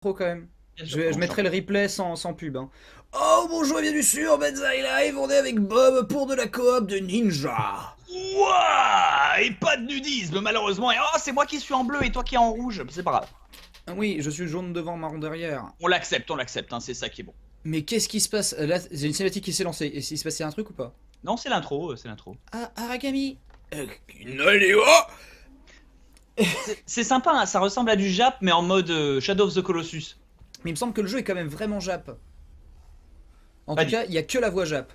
Quand même. Bien sûr, Je bon, mettrai le replay sans pub. Hein. Oh bonjour et bienvenue sur Benzaï Live, on est avec Bob pour de la coop de ninja. Ouah, et pas de nudisme malheureusement. Et oh, c'est moi qui suis en bleu et toi qui es en rouge. C'est pas grave. Ah oui, je suis jaune devant, marron derrière. On l'accepte, hein, c'est ça qui est bon. Mais qu'est-ce qui se passe? Là, j'ai une cinématique qui s'est lancée. Et s'il se passait un truc ou pas? Non, c'est l'intro, c'est l'intro. Ah, Aragami. C'est sympa, hein, ça ressemble à du Jap, mais en mode Shadow of the Colossus. Mais il me semble que le jeu est quand même vraiment Jap. En Pas tout dit. cas, il n'y a que la voix Jap.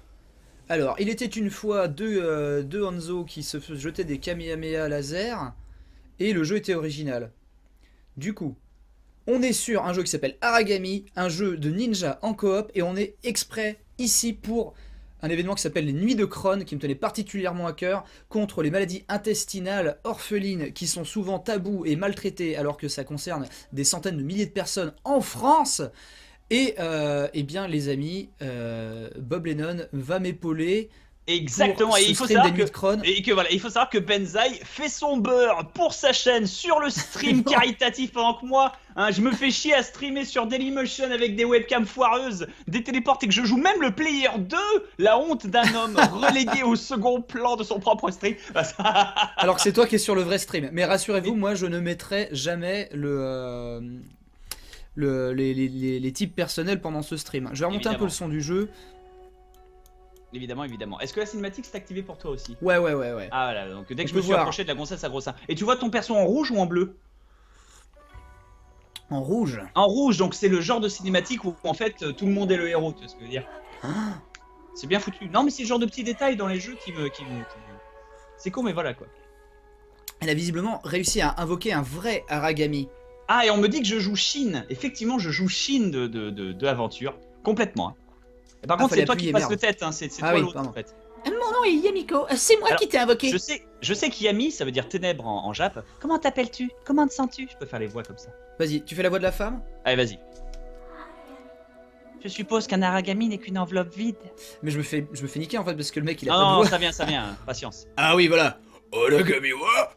Alors, il était une fois deux Hanzo qui se jetaient des Kamehameha laser. Et le jeu était original. Du coup, on est sur un jeu qui s'appelle Aragami, un jeu de ninja en coop, et on est exprès ici pour un événement qui s'appelle les Nuits de Crohn, qui me tenait particulièrement à cœur, contre les maladies intestinales orphelines qui sont souvent tabous et maltraitées, alors que ça concerne des centaines de milliers de personnes en France. Et eh bien les amis, Bob Lennon va m'épauler. Exactement, et il faut savoir voilà, il faut savoir que Benzaï fait son beurre pour sa chaîne sur le stream caritatif pendant que moi, hein, je me fais chier à streamer sur Dailymotion avec des webcams foireuses, des téléports et que je joue même le player 2, la honte d'un homme relégué au second plan de son propre stream. Alors que c'est toi qui es sur le vrai stream. Mais rassurez-vous, moi je ne mettrai jamais les types personnels pendant ce stream. Je vais remonter un peu le son du jeu. Évidemment, évidemment. Est-ce que la cinématique s'est activée pour toi aussi? Ouais. Ah voilà, donc dès que je me suis approché de la gonzesse à gros seins. Et tu vois ton perso en rouge ou en bleu? En rouge. En rouge, donc c'est le genre de cinématique où en fait tout le monde est le héros, tu vois ce que je veux dire? Ah. C'est bien foutu. Non mais c'est le genre de petits détails dans les jeux qui me... C'est con mais voilà quoi. Elle a visiblement réussi à invoquer un vrai Aragami. Ah et on me dit que je joue Shin. Effectivement je joue Shin de aventure. Complètement. Hein. Et par contre c'est toi qui passes le tête, hein. C'est toi l'autre en fait. Mon nom est Yamiko, c'est moi qui t'ai invoqué. Je sais qu'Yami ça veut dire ténèbres en Jap. Comment t'appelles-tu? Comment te sens-tu? Je peux faire les voix comme ça. Vas-y, tu fais la voix de la femme? Allez vas-y. Je suppose qu'un Aragami n'est qu'une enveloppe vide. Mais je me fais niquer en fait parce que le mec il a non, pas de voix. Non, ça vient, hein. Patience. Ah oui voilà. Aragami wa.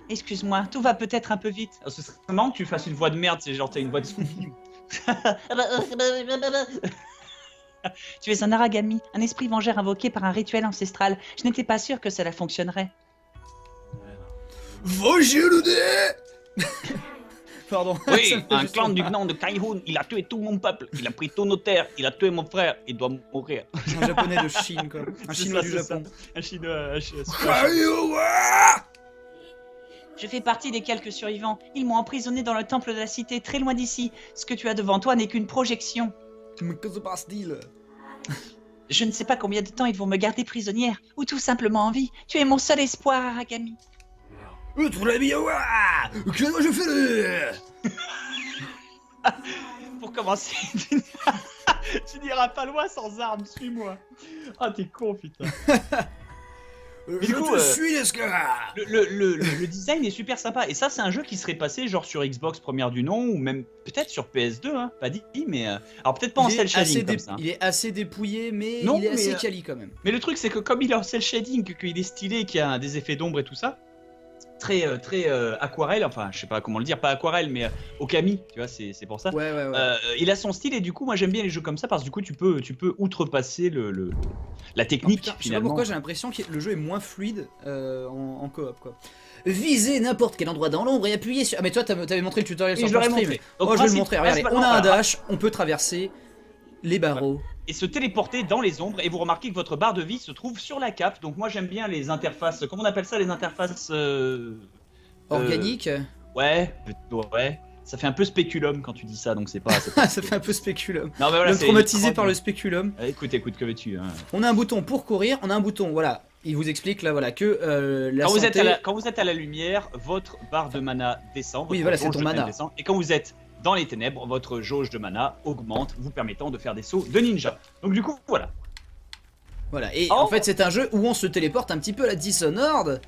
Excuse-moi, tout va peut-être un peu vite. Oh, ce serait marrant que tu fasses une voix de merde, c'est genre t'as une voix de Scooby. Tu es un Aragami, un esprit vengeur invoqué par un rituel ancestral. Je n'étais pas sûr que cela fonctionnerait. Pardon. Oui, un clan du nom de Kaihun, il a tué tout mon peuple, il a pris tous nos terres, il a tué mon frère, il doit mourir. Un japonais de Chine quoi. Un chinois du Japon. Un chinois. Je fais partie des quelques survivants. Ils m'ont emprisonné dans le temple de la cité, très loin d'ici. Ce que tu as devant toi n'est qu'une projection. Mais que se passe-t-il? Je ne sais pas combien de temps ils vont me garder prisonnière, ou tout simplement en vie. Tu es mon seul espoir, Aragami. Que je fais Pour commencer, tu n'iras pas loin sans armes, suis-moi. Ah, t'es con, putain. Je te suis, Escara. Le design est super sympa. Et ça, c'est un jeu qui serait passé genre sur Xbox première du nom, ou même peut-être sur PS2, hein. Pas dit, mais... Alors peut-être pas en cel shading comme ça. Il est assez dépouillé, mais non, il est assez quali quand même. Mais le truc, c'est que comme il est en cel shading, qu'il est stylé, qu'il y a des effets d'ombre et tout ça, très aquarelle, enfin je sais pas comment le dire, pas aquarelle mais okami, tu vois, c'est pour ça. Ouais. Il a son style et du coup moi j'aime bien les jeux comme ça parce que du coup tu peux outrepasser la technique. Putain, finalement. je sais pas pourquoi j'ai l'impression que le jeu est moins fluide en coop quoi. Visez n'importe quel endroit dans l'ombre et appuyez sur... Ah mais toi t'avais montré le tutoriel sur ton stream. Oh je vais le montrer, regardez, on a un dash, on peut traverser les barreaux. Et se téléporter dans les ombres et vous remarquez que votre barre de vie se trouve sur la cape. Donc moi j'aime bien les interfaces, comment on appelle ça, les interfaces organiques. Ouais. Ça fait un peu spéculum quand tu dis ça, donc c'est pas... Ça fait un peu spéculum. Non mais voilà, le traumatisé par le spéculum. Écoute, que veux-tu, hein. On a un bouton pour courir, on a un bouton, voilà. Il vous explique là, voilà, que la santé... Quand vous êtes à la lumière, votre barre de mana descend. Oui, voilà, c'est ton mana. Descend, et quand vous êtes dans les ténèbres, votre jauge de mana augmente, vous permettant de faire des sauts de ninja. Donc du coup, voilà. Voilà, et en fait c'est un jeu où on se téléporte un petit peu à la Dishonored.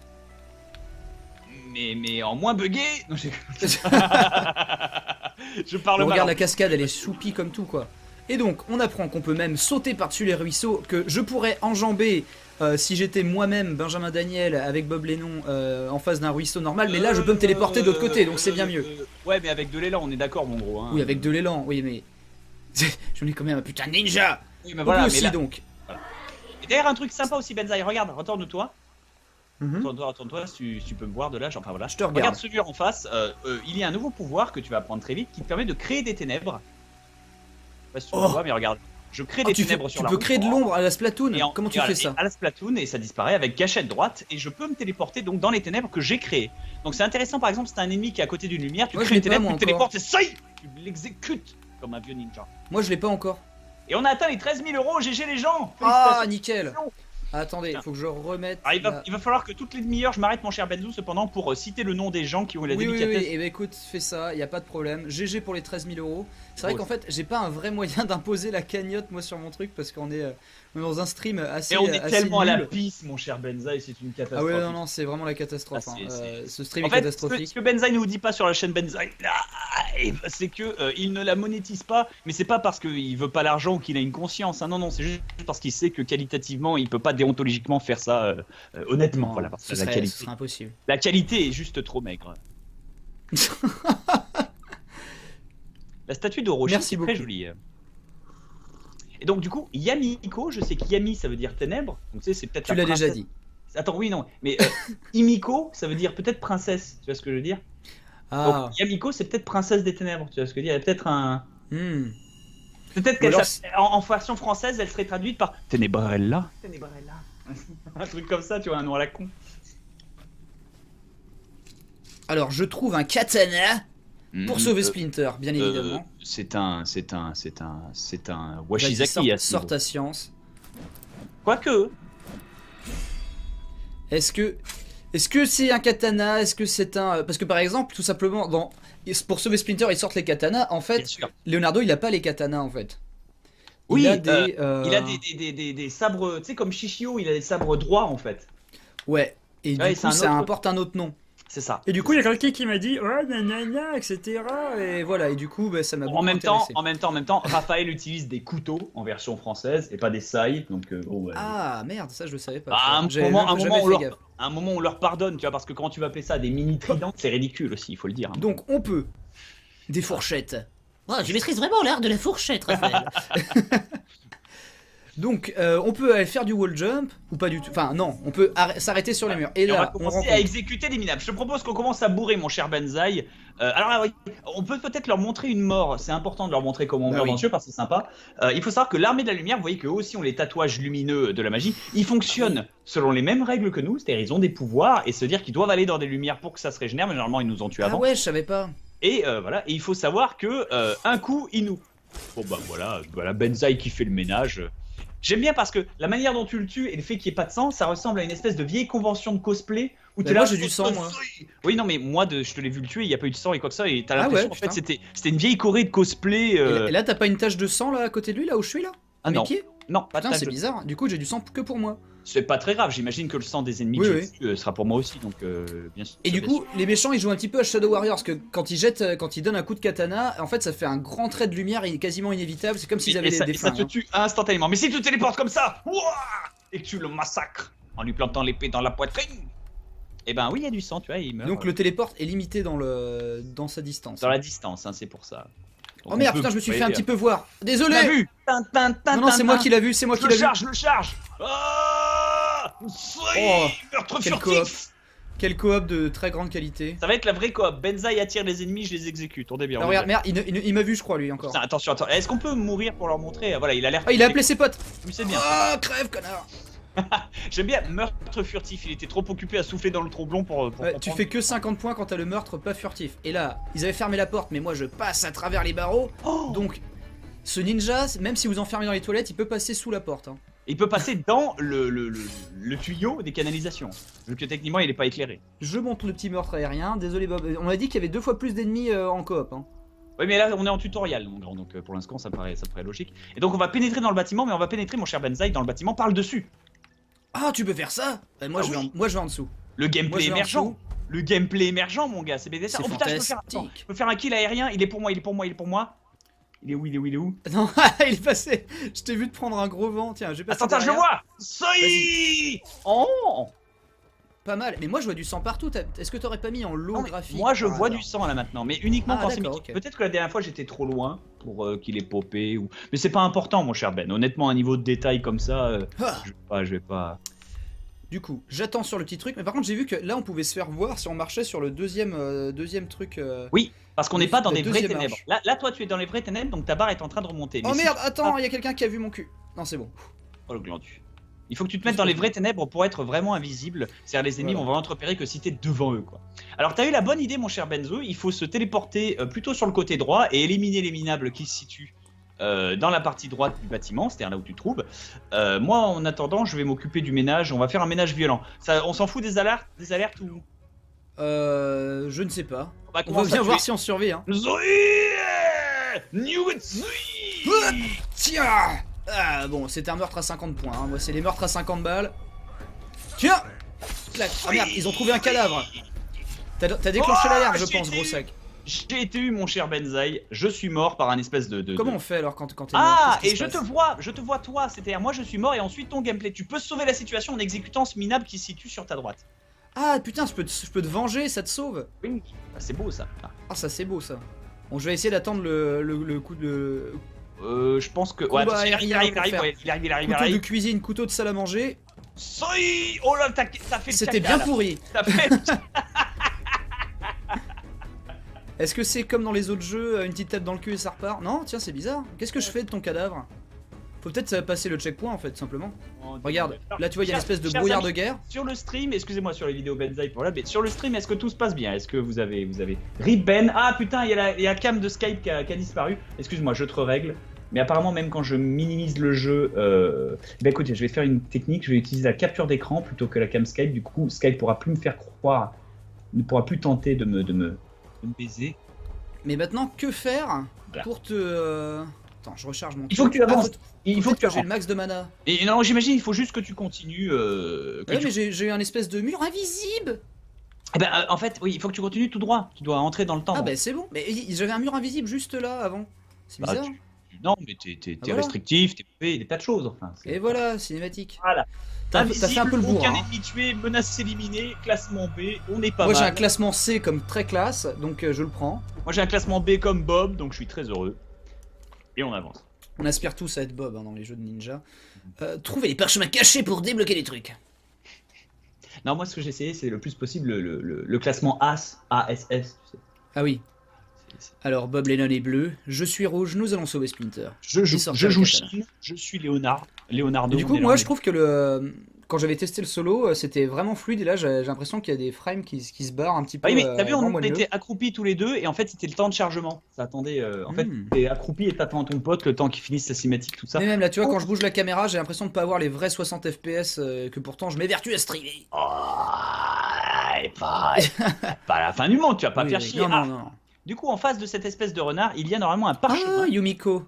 Mais en moins buggé. Je parle mal. Regarde la cascade, elle est soupie comme tout quoi. Et donc, on apprend qu'on peut même sauter par-dessus les ruisseaux, que je pourrais enjamber si j'étais moi-même Benjamin Daniel avec Bob Lennon en face d'un ruisseau normal, mais là je peux me téléporter de l'autre côté, donc c'est bien mieux. Ouais, mais avec de l'élan, on est d'accord, mon gros. Hein. Oui, avec de l'élan, oui, mais j'en ai quand même un putain de ninja. Oui, mais voilà, aussi mais là... donc. Voilà. Et d'ailleurs, un truc sympa aussi, Benzaï, regarde, retourne-toi. Retourne-toi, si tu peux me voir de là, enfin voilà. Je te regarde. Regarde ce mur en face, il y a un nouveau pouvoir que tu vas apprendre très vite qui te permet de créer des ténèbres. Je sais pas si tu le vois, mais regarde. Je crée des ténèbres sur la route. Tu peux créer de l'ombre à la Splatoon. Comment tu fais ça? À la Splatoon, et ça disparaît avec gâchette droite, et je peux me téléporter donc dans les ténèbres que j'ai créées. Donc c'est intéressant, par exemple, si t'as un ennemi qui est à côté d'une lumière, tu crées une ténèbre, tu te téléportes et ça y est, tu l'exécutes comme un vieux ninja. Moi je l'ai pas encore. Et on a atteint les 13 000 €, GG les gens. Ah nickel. Attendez, il faut que je remette. Ah, il va falloir que toutes les demi-heures je m'arrête, mon cher Benzo, cependant, pour citer le nom des gens qui ont la délicatesse. Oui, et bah écoute, fais ça, y a pas de problème. GG pour les 13 000 €. C'est vrai qu'en fait, j'ai pas un vrai moyen d'imposer la cagnotte moi sur mon truc parce qu'on est dans un stream assez. Et on est tellement nul. À la pisse, mon cher Benzaï, c'est une catastrophe. Ah ouais, non, c'est vraiment la catastrophe. Ce stream est catastrophique. Ce que Benzaï ne vous dit pas sur la chaîne Benzaï, c'est que il ne la monétise pas, mais c'est pas parce qu'il veut pas l'argent ou qu'il a une conscience. Hein. Non, c'est juste parce qu'il sait que qualitativement, il peut pas déontologiquement faire ça honnêtement. Non, voilà, parce ce que serait impossible. La qualité est juste trop maigre. La statue d'Orochi, c'est très jolie. Et donc du coup, Yamiko, je sais que Yami ça veut dire ténèbres, donc tu sais c'est peut-être. Tu l'as déjà dit. Attends, oui, non, mais Imiko ça veut dire peut-être princesse, tu vois ce que je veux dire? Ah. Donc Yamiko c'est peut-être princesse des ténèbres, tu vois ce que je veux dire? Il y a peut-être un. Peut-être qu'elle en version française elle serait traduite par Ténébrella. Ténébrella. Un truc comme ça, tu vois, un nom à la con. Alors je trouve un katana. Pour sauver Splinter, bien évidemment. C'est un Washizaki. Sort ta science. Quoique. Est-ce que c'est un katana? Est-ce que c'est un... Parce que par exemple, tout simplement, pour sauver Splinter, ils sortent les katanas. En fait, Leonardo, il a pas les katanas en fait. Il a des sabres, tu sais, comme Shishio, il a des sabres droits en fait. Ouais, et du coup, ça importe un autre nom. C'est ça. Et du coup, il y a quelqu'un qui m'a dit ouais, nanana, etc. Et voilà, et du coup, ça m'a beaucoup intéressé. En même temps, Raphaël utilise des couteaux en version française et pas des sailles. Donc, ah merde, ça je le savais pas. À un moment, on leur pardonne, tu vois, parce que quand tu vas appeler ça des mini tridents, c'est ridicule aussi, il faut le dire. Hein. Donc, on peut. Des fourchettes. Oh, je maîtrise vraiment l'art de la fourchette, Raphaël. Donc, on peut aller faire du wall jump ou pas du tout. Enfin, non, on peut s'arrêter sur les murs. Et là, on va commencer à exécuter des minables. Je te propose qu'on commence à bourrer, mon cher Benzaï. Alors, on peut peut-être leur montrer une mort. C'est important de leur montrer comment on meurt dans le jeu parce que c'est sympa. Il faut savoir que l'armée de la lumière, vous voyez qu'eux aussi ont les tatouages lumineux de la magie. Ils fonctionnent selon les mêmes règles que nous, c'est-à-dire ils ont des pouvoirs et se dire qu'ils doivent aller dans des lumières pour que ça se régénère. Mais généralement, ils nous ont tués avant. Ah ouais, je savais pas. Et voilà. Et il faut savoir que un coup, ils nous. Bon bah voilà, Benzaï qui fait le ménage. J'aime bien parce que la manière dont tu le tues et le fait qu'il n'y ait pas de sang, ça ressemble à une espèce de vieille convention de cosplay où là, j'ai du sang, moi. Oui, non, mais moi, je te l'ai vu le tuer, il n'y a pas eu de sang et quoi que ça, et t'as l'impression en fait c'était une vieille Corée de cosplay. Et là, t'as pas une tache de sang là à côté de lui, là où je suis là? Ah non. Non, pas de tache. C'est bizarre. Du coup, j'ai du sang que pour moi. C'est pas très grave, j'imagine que le sang des ennemis que j'ai tué sera pour moi aussi, donc bien sûr. Et du coup, les méchants ils jouent un petit peu à Shadow Warriors, parce que quand ils donnent un coup de katana, en fait ça fait un grand trait de lumière, il est quasiment inévitable, c'est comme s'ils avaient des flingues. Ça te tue instantanément, mais si tu te téléportes comme ça, et que tu le massacres en lui plantant l'épée dans la poitrine, et ben oui, il y a du sang, tu vois, il meurt. Donc le téléport est limité dans sa distance. Dans la distance, hein, c'est pour ça. Donc, oh merde, putain, je me suis fait un petit peu voir. Désolé. T'as vu? Non, c'est moi qui l'a vu, c'est moi qui l'a vu. Je le charge. Meurtre furtif. Quelle coop de très grande qualité. Ça va être la vraie coop. Benzaï attire les ennemis, je les exécute. On est bien. Regarde, merde, il m'a vu, je crois, lui encore. Putain, attention. Est-ce qu'on peut mourir pour leur montrer? Voilà, il a l'air. Ah, il a appelé ses potes. Oui, c'est bien. Ah, crève, connard. J'aime bien meurtre furtif, il était trop occupé à souffler dans le tromblon pour tu fais que 50 points quand t'as le meurtre pas furtif. Et là, ils avaient fermé la porte, mais moi je passe à travers les barreaux. Donc, ce ninja, même si vous enfermez dans les toilettes, il peut passer sous la porte. Hein. Il peut passer dans le tuyau des canalisations, vu que techniquement il est pas éclairé. Je monte le petit meurtre aérien, désolé Bob. On a dit qu'il y avait 2 fois plus d'ennemis en coop. Hein. Oui, mais là on est en tutoriel, mon grand, donc pour l'instant ça me paraît logique. Et donc on va pénétrer dans le bâtiment, mais on va pénétrer, mon cher Benzaï, dans le bâtiment par le dessus. Ah, tu peux faire ça? Moi, je vais en dessous. Le gameplay émergent. Le gameplay émergent, mon gars, c'est BDSM. Oh putain, je peux faire un kill aérien, il est pour moi. Il est où? Non, il est passé. Je t'ai vu te prendre un gros vent. Tiens, j'ai passé. Attends, je le vois. Soy. Oh. Pas mal. Mais moi, je vois du sang partout. Est-ce que t'aurais pas mis en low graphique? Moi, je vois du sang là maintenant, mais uniquement quand c'est mythique. Okay. Peut-être que la dernière fois, j'étais trop loin pour qu'il ait popé ou. Mais c'est pas important, mon cher Ben. Honnêtement, un niveau de détail comme ça, je vais pas. Du coup, j'attends sur le petit truc, mais par contre j'ai vu que là on pouvait se faire voir si on marchait sur le deuxième truc. Oui, parce qu'on n'est pas dans des vraies ténèbres. Là, toi tu es dans les vraies ténèbres, donc ta barre est en train de remonter. Oh merde, attends, il y a quelqu'un qui a vu mon cul. Non, c'est bon. Oh le glandu. Il faut que tu te mettes dans les vraies ténèbres pour être vraiment invisible. C'est-à-dire les ennemis vont vraiment te repérer que si t'es devant eux, quoi. Alors t'as eu la bonne idée, mon cher Benzo, il faut se téléporter plutôt sur le côté droit et éliminer les minables qui se situent dans la partie droite du bâtiment, c'est-à-dire là où tu te trouves. Moi, en attendant, je vais m'occuper du ménage. On va faire un ménage violent. Ça, on s'en fout des alertes ou je ne sais pas. On va bien voir si on survit. Hein. Tiens. Ah bon, c'était un meurtre à 50 points. Hein. Moi, c'est les meurtres à 50 balles. Tiens. Clac. Ah merde, ils ont trouvé un cadavre. T'as déclenché l'alarme, je pense, gros sac. J'ai été eu, mon cher Benzaï, je suis mort par un espèce de... Comment on fait alors quand t'es mort? Ah, et je te vois toi, c'est-à-dire moi je suis mort et ensuite ton gameplay. Tu peux sauver la situation en exécutant ce minable qui se situe sur ta droite. Ah putain, je peux te venger, ça te sauve. Oui, c'est beau ça. Ah ça c'est beau ça. Bon, je vais essayer d'attendre le coup de... je pense que... Ouais, il arrive. Couteau de cuisine, couteau de salle à manger. Soy. Oh là, t'as fait le C'était bien pourri. T'as fait... Est-ce que c'est comme dans les autres jeux, une petite tape dans le cul et ça repart? Non, tiens, c'est bizarre. Qu'est-ce que je fais de ton cadavre? Faut peut-être passer le checkpoint en fait, simplement. Regarde, là tu vois, il y a une espèce de brouillard de guerre. Sur le stream, excusez-moi sur les vidéos Benzaï pour là, mais sur le stream, est-ce que tout se passe bien? Est-ce que vous avez Rip Ben? Ah putain, il y a la cam de Skype qui a disparu. Excuse-moi, je te règle. Mais apparemment, même quand je minimise le jeu, bah écoute, je vais faire une technique, je vais utiliser la capture d'écran plutôt que la cam Skype. Du coup, Skype pourra plus me faire croire, ne pourra plus tenter de me baiser. Mais maintenant, que faire pour te... Attends, je recharge mon... Il faut que tu avances. Il faut que tu avances. J'ai le max de mana. Et non, j'imagine, il faut juste que tu continues... ouais, mais j'ai eu un espèce de mur invisible. Eh ben, en fait, oui, il faut que tu continues tout droit. Tu dois entrer dans le temps. Ah bah c'est bon. Mais j'avais un mur invisible juste là, avant. C'est bizarre. Non, mais t'es restrictif, t'es coupé, des tas de choses. Enfin, et voilà, cinématique. Voilà. T'as fait un peu le bourrin. Aucun ennemi tué, menace éliminée, classement B, on n'est pas mal. Moi j'ai un mal. classement C comme très classe, donc je le prends. Moi j'ai un classement B comme Bob, donc je suis très heureux. Et on avance. On aspire tous à être Bob hein, dans les jeux de ninja. Trouver les parchemins cachés pour débloquer les trucs. Non, moi ce que j'ai essayé c'est le plus possible le classement AS, ASS, tu sais. Ah oui. Alors Bob Lennon est bleu, je suis rouge, nous allons sauver Splinter. Je joue Chine, je suis Leonardo. Du coup moi je trouve que quand j'avais testé le solo c'était vraiment fluide et là j'ai l'impression qu'il y a des frames qui se barrent un petit peu. Oui mais t'as vu on était accroupis tous les deux et en fait c'était le temps de chargement. Ça attendait, en fait t'es accroupi et t'attends ton pote le temps qu'il finisse sa cinématique tout ça. Mais même là tu vois quand je bouge la caméra j'ai l'impression de pas avoir les vrais 60 fps que pourtant je m'évertue à streamer. Pas la fin du monde, tu vas pas faire chier. Non. Du coup, en face de cette espèce de renard, il y a normalement un parchemin. Ah, Yumiko.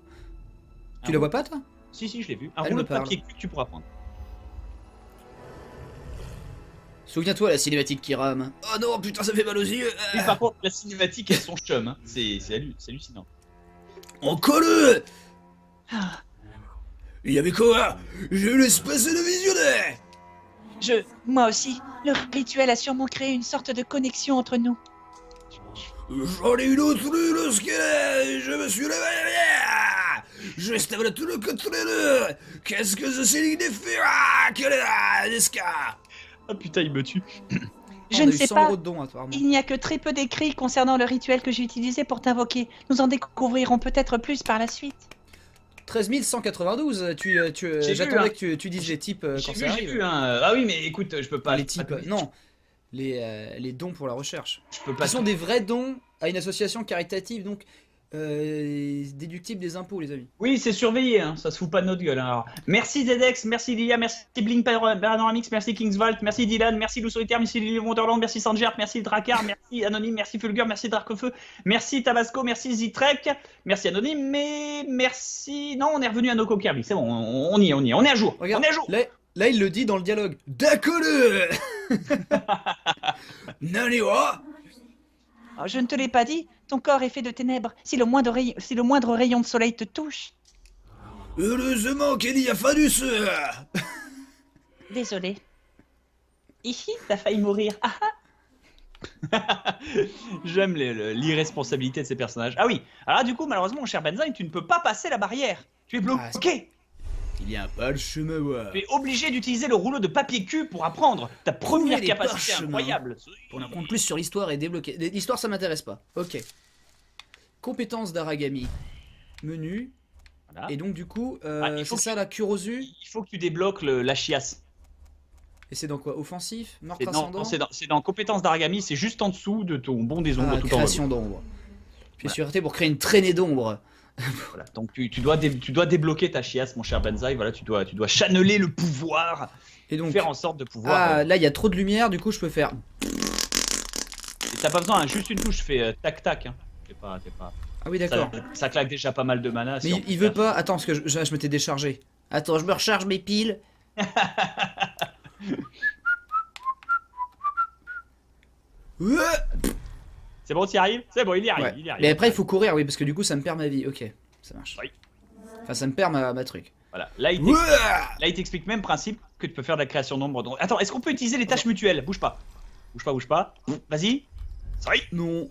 Tu la vois pas, toi? Si, je l'ai vu. Un rouleau de papier que tu pourras prendre. Souviens-toi la cinématique qui rame. Oh non, putain, ça fait mal aux yeux. Mais par contre, la cinématique, elles sont chum. Hein. C'est hallucinant. On colle. Il y avait quoi? J'ai eu l'espèce de visionnaire. Moi aussi. Le rituel a sûrement créé une sorte de connexion entre nous. J'en ai une autre lorsque je me suis levé. Je stable tout le contre les deux. Qu'est-ce que ce signifie? Ah putain, il me tue. Je ne sais pas. Il n'y a que très peu d'écrits concernant le rituel que j'ai utilisé pour t'invoquer. Nous en découvrirons peut-être plus par la suite. 13 192. J'attendais que tu dises les types quand ça arrive. J'ai vu Ah oui, mais écoute, je peux pas. Les types. Non. Les dons pour la recherche. Je peux pas. Ce sont des vrais dons à une association caritative, donc déductibles des impôts, les amis. Oui, c'est surveillé, hein, ça se fout pas de notre gueule. Alors. Merci Zedex, merci Lilia, merci Blink Panoramix, merci Kingsvault, merci Dylan, merci Lou Solitaire, merci Lily Wonderland, merci Sanger, merci Dracar, merci Anonyme, merci Fulgur, merci Darkfeu, merci Tabasco, merci Zitrek, merci Anonyme, mais merci. Non, on est revenu à Noko Kirby, c'est bon, on y est, on est à jour. Regarde, on est à jour. Là, il le dit dans le dialogue. D'accord. Naniwa. Je ne te l'ai pas dit. Ton corps est fait de ténèbres. Si le moindre rayon de soleil te touche... Heureusement qu'il y a Phallus. Désolé. Ici, t'as failli mourir. J'aime l'irresponsabilité de ces personnages. Ah oui, alors du coup, malheureusement, mon cher Benzaï, tu ne peux pas passer la barrière. Tu es bloqué. Il n'y a pas le chemin. Tu es obligé d'utiliser le rouleau de papier cul pour apprendre ta première capacité incroyable. Pour en apprendre plus sur l'histoire et débloquer. L'histoire, ça m'intéresse pas. Ok. Compétences d'Aragami. Menu. Voilà. Et donc, du coup, c'est ça la Kurozu. Il faut que tu débloques la chiasse. Et c'est dans quoi? Offensif? Meurtre ascendant? C'est dans compétences d'Aragami, c'est juste en dessous de ton bon des ombres tout en haut. Création d'ombre. Puis sûreté pour créer une traînée d'ombre. Voilà, donc tu dois débloquer ta chiasse, mon cher Benzaï. Voilà, tu dois channeler le pouvoir et donc faire en sorte de pouvoir. Là il y a trop de lumière, du coup je peux faire. Et t'as pas besoin, hein, juste une touche, je fais tac tac. Hein. T'es pas. Ah oui d'accord. Ça claque déjà pas mal de mana. Mais il veut pas. Attends parce que je m'étais déchargé. Attends, je me recharge mes piles. C'est bon, tu y arrives? C'est bon, il y arrive, ouais. Mais après, il faut courir, oui, parce que du coup, ça me perd ma vie. Ok, ça marche. Oui. Enfin, ça me perd ma truc. Voilà, là, il t'explique même principe que tu peux faire de la création d'ombre. Donc... Attends, est-ce qu'on peut utiliser les tâches mutuelles? Bouge pas. Bouge pas. Vas-y. Non.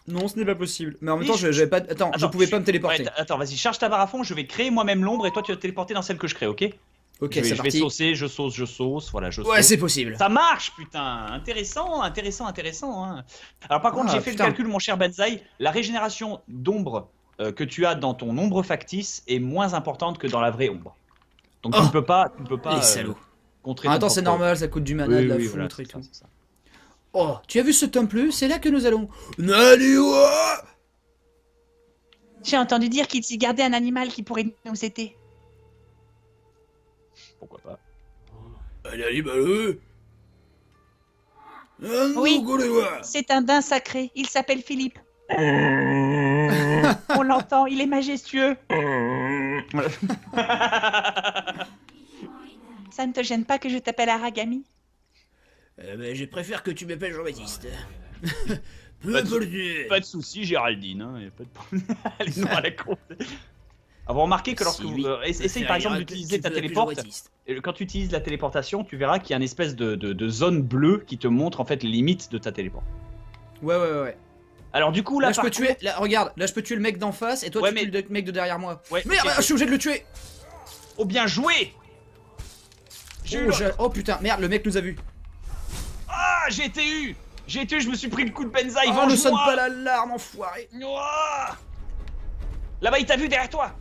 Non, ce n'est pas possible. Mais en même temps, j'avais pas. Attends, je pouvais pas me téléporter. Ouais, attends, vas-y, charge ta barre à fond. Je vais créer moi-même l'ombre et toi, tu vas te téléporter dans celle que je crée, ok? Ok, je vais saucer, je sauce, voilà, je sauce. Ouais, c'est possible. Ça marche, putain. Intéressant. Hein. Alors par contre, j'ai fait le calcul, mon cher Benzaï. La régénération d'ombre que tu as dans ton ombre factice est moins importante que dans la vraie ombre. Donc tu ne peux pas. Les salauds. Attends, c'est normal, ça coûte du mana, de la foutre et tout. Oh, tu as vu ce temple? C'est là que nous allons. Naliwa! J'ai entendu dire qu'ils y gardaient un animal qui pourrait nous aider. Pourquoi pas? Oui, c'est un daim sacré. Il s'appelle Philippe. On l'entend, il est majestueux. Ça ne te gêne pas que je t'appelle Aragami? Je préfère que tu m'appelles Jean-Baptiste. Pas de soucis, Géraldine. Hein, y a pas de... Allez, non, à la con. Vous remarquez que lorsque vous essayez par exemple d'utiliser ta téléporte, quand tu utilises la téléportation, tu verras qu'il y a une espèce de zone bleue qui te montre en fait les limites de ta téléporte. Ouais. Alors du coup là, je peux tuer. Là, regarde, là je peux tuer le mec d'en face et toi tu tues le mec de derrière moi. Ouais, merde, je suis obligé de le tuer. Oh bien joué. Oh putain, merde, le mec nous a vu. Ah, j'ai été eu, je me suis pris le coup de Benzaï. Oh, ne sonne pas l'alarme, enfoiré. Là-bas, il t'a vu derrière toi.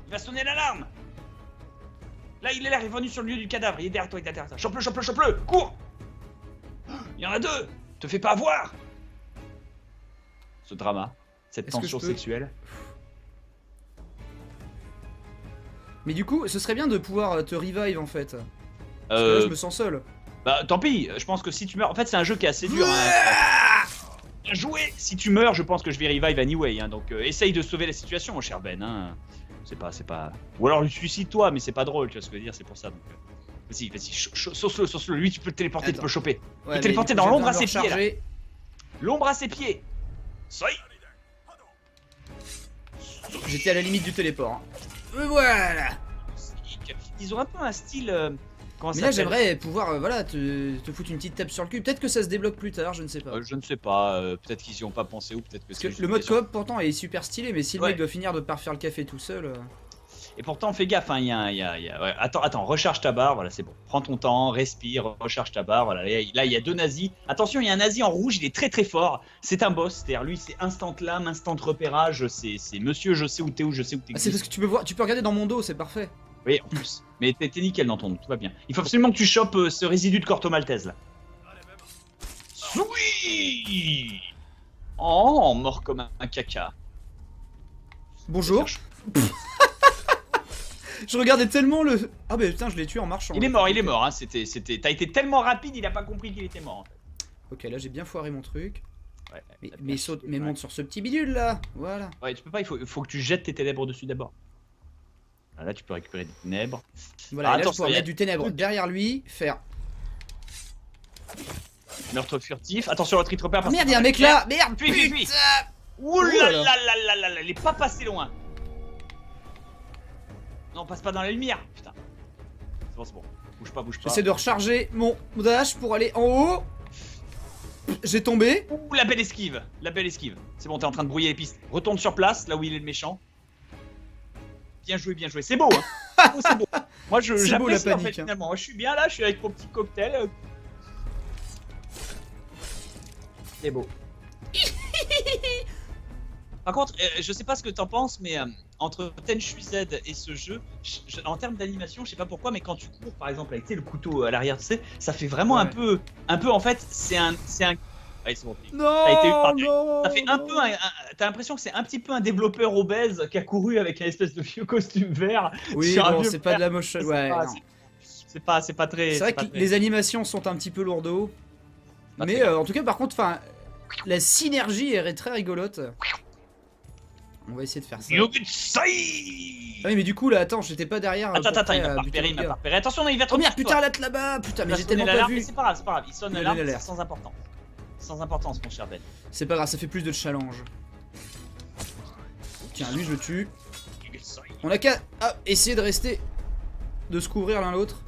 Il va sonner l'alarme. Là, il est là, il est revenu sur le lieu du cadavre. Il est derrière toi, Chope-le. Cours. Il y en a deux. Te fais pas avoir. Ce drama, cette tension sexuelle. Mais du coup, ce serait bien de pouvoir te revive en fait. Parce que là, je me sens seul. Bah, tant pis. Je pense que si tu meurs... En fait, c'est un jeu qui est assez dur. Hein. Bien joué. Si tu meurs, je pense que je vais revive anyway. Hein. Donc, essaye de sauver la situation, mon cher Ben. Hein. C'est pas... Ou alors, suicide-toi, mais c'est pas drôle, tu vois ce que je veux dire. C'est pour ça. Donc, vas-y, sauce-le. Lui, tu peux le téléporter, tu peux le choper. Tu peux le téléporter dans l'ombre à ses pieds. Là. L'ombre à ses pieds. J'étais à la limite du téléport. Hein. Voilà. Ils ont un peu un style... mais là j'aimerais pouvoir te foutre une petite tape sur le cul. Peut-être que ça se débloque plus tard, je ne sais pas. Je ne sais pas, peut-être qu'ils y ont pas pensé ou peut-être que c'est... Parce que le mode coop pourtant est super stylé, mais si le mec doit finir de pas refaire le café tout seul... Et pourtant fais gaffe, hein, ouais. Attends, recharge ta barre, voilà c'est bon. Prends ton temps, respire, recharge ta barre, voilà. Là il y a deux nazis. Attention, il y a un nazi en rouge, il est très très fort. C'est un boss, c'est-à-dire lui c'est instant lame, instant repérage, c'est monsieur je sais où t'es, je sais où t'es. C'est parce que tu peux regarder dans mon dos, c'est parfait. Oui, en plus. Mais t'es nickel dans ton dos, tout va bien. Il faut absolument que tu chopes ce résidu de Corto Maltese là. Oui. Oh, mort comme un caca. Bonjour. Je regardais tellement le... Ah bah putain, je l'ai tué en marchant. Il est mort, hein. T'as été tellement rapide, il a pas compris qu'il était mort en fait. Ok, là j'ai bien foiré mon truc. Ouais, mais monte sur ce petit bidule là, voilà. Ouais, tu peux pas, il faut que tu jettes tes ténèbres dessus d'abord. Là, tu peux récupérer des ténèbres. Voilà, là, je peux mettre du ténèbre derrière lui, faire... Meurtre furtif. Attention, l'autre trooper. Oh merde, y'a un mec là. Merde, fuis. Ouh là là, il est pas passé loin. Non, passe pas dans la lumière. Putain. C'est bon. Bouge pas. J'essaie de recharger mon dash pour aller en haut. J'ai tombé. Ouh, la belle esquive. C'est bon, t'es en train de brouiller les pistes. Retourne sur place, là où il est le méchant. Bien joué. C'est beau, hein. C'est beau. Moi, j'apprécie en fait, finalement. Moi, je suis bien là, je suis avec mon petit cocktail. C'est beau. Par contre, je sais pas ce que t'en penses, mais entre Tenchu Z et ce jeu, en termes d'animation, je sais pas pourquoi, mais quand tu cours par exemple avec le couteau à l'arrière, tu sais, ça fait vraiment un peu en fait, c'est un. Allez, c'est bon. Non. Ça fait un peu. T'as l'impression que c'est un petit peu un développeur obèse qui a couru avec un espèce de vieux costume vert. Oui, bon, c'est pas de la motion. Ouais. C'est pas très. C'est vrai que les animations sont un petit peu lourdeaux, mais en tout cas, par contre, enfin, la synergie est très rigolote. On va essayer de faire ça. Ah oui, mais du coup là, attends, j'étais pas derrière. Attends, il va pas repérer, Attention, il va trop. Oh merde, putain, là-bas, putain, mais j'ai tellement pas vu. C'est pas grave, il sonne l'alarme, c'est sans importance. Sans importance, mon cher Ben. C'est pas grave, ça fait plus de challenge. Tiens, lui je le tue. On a qu'à essayer de rester, de se couvrir l'un l'autre.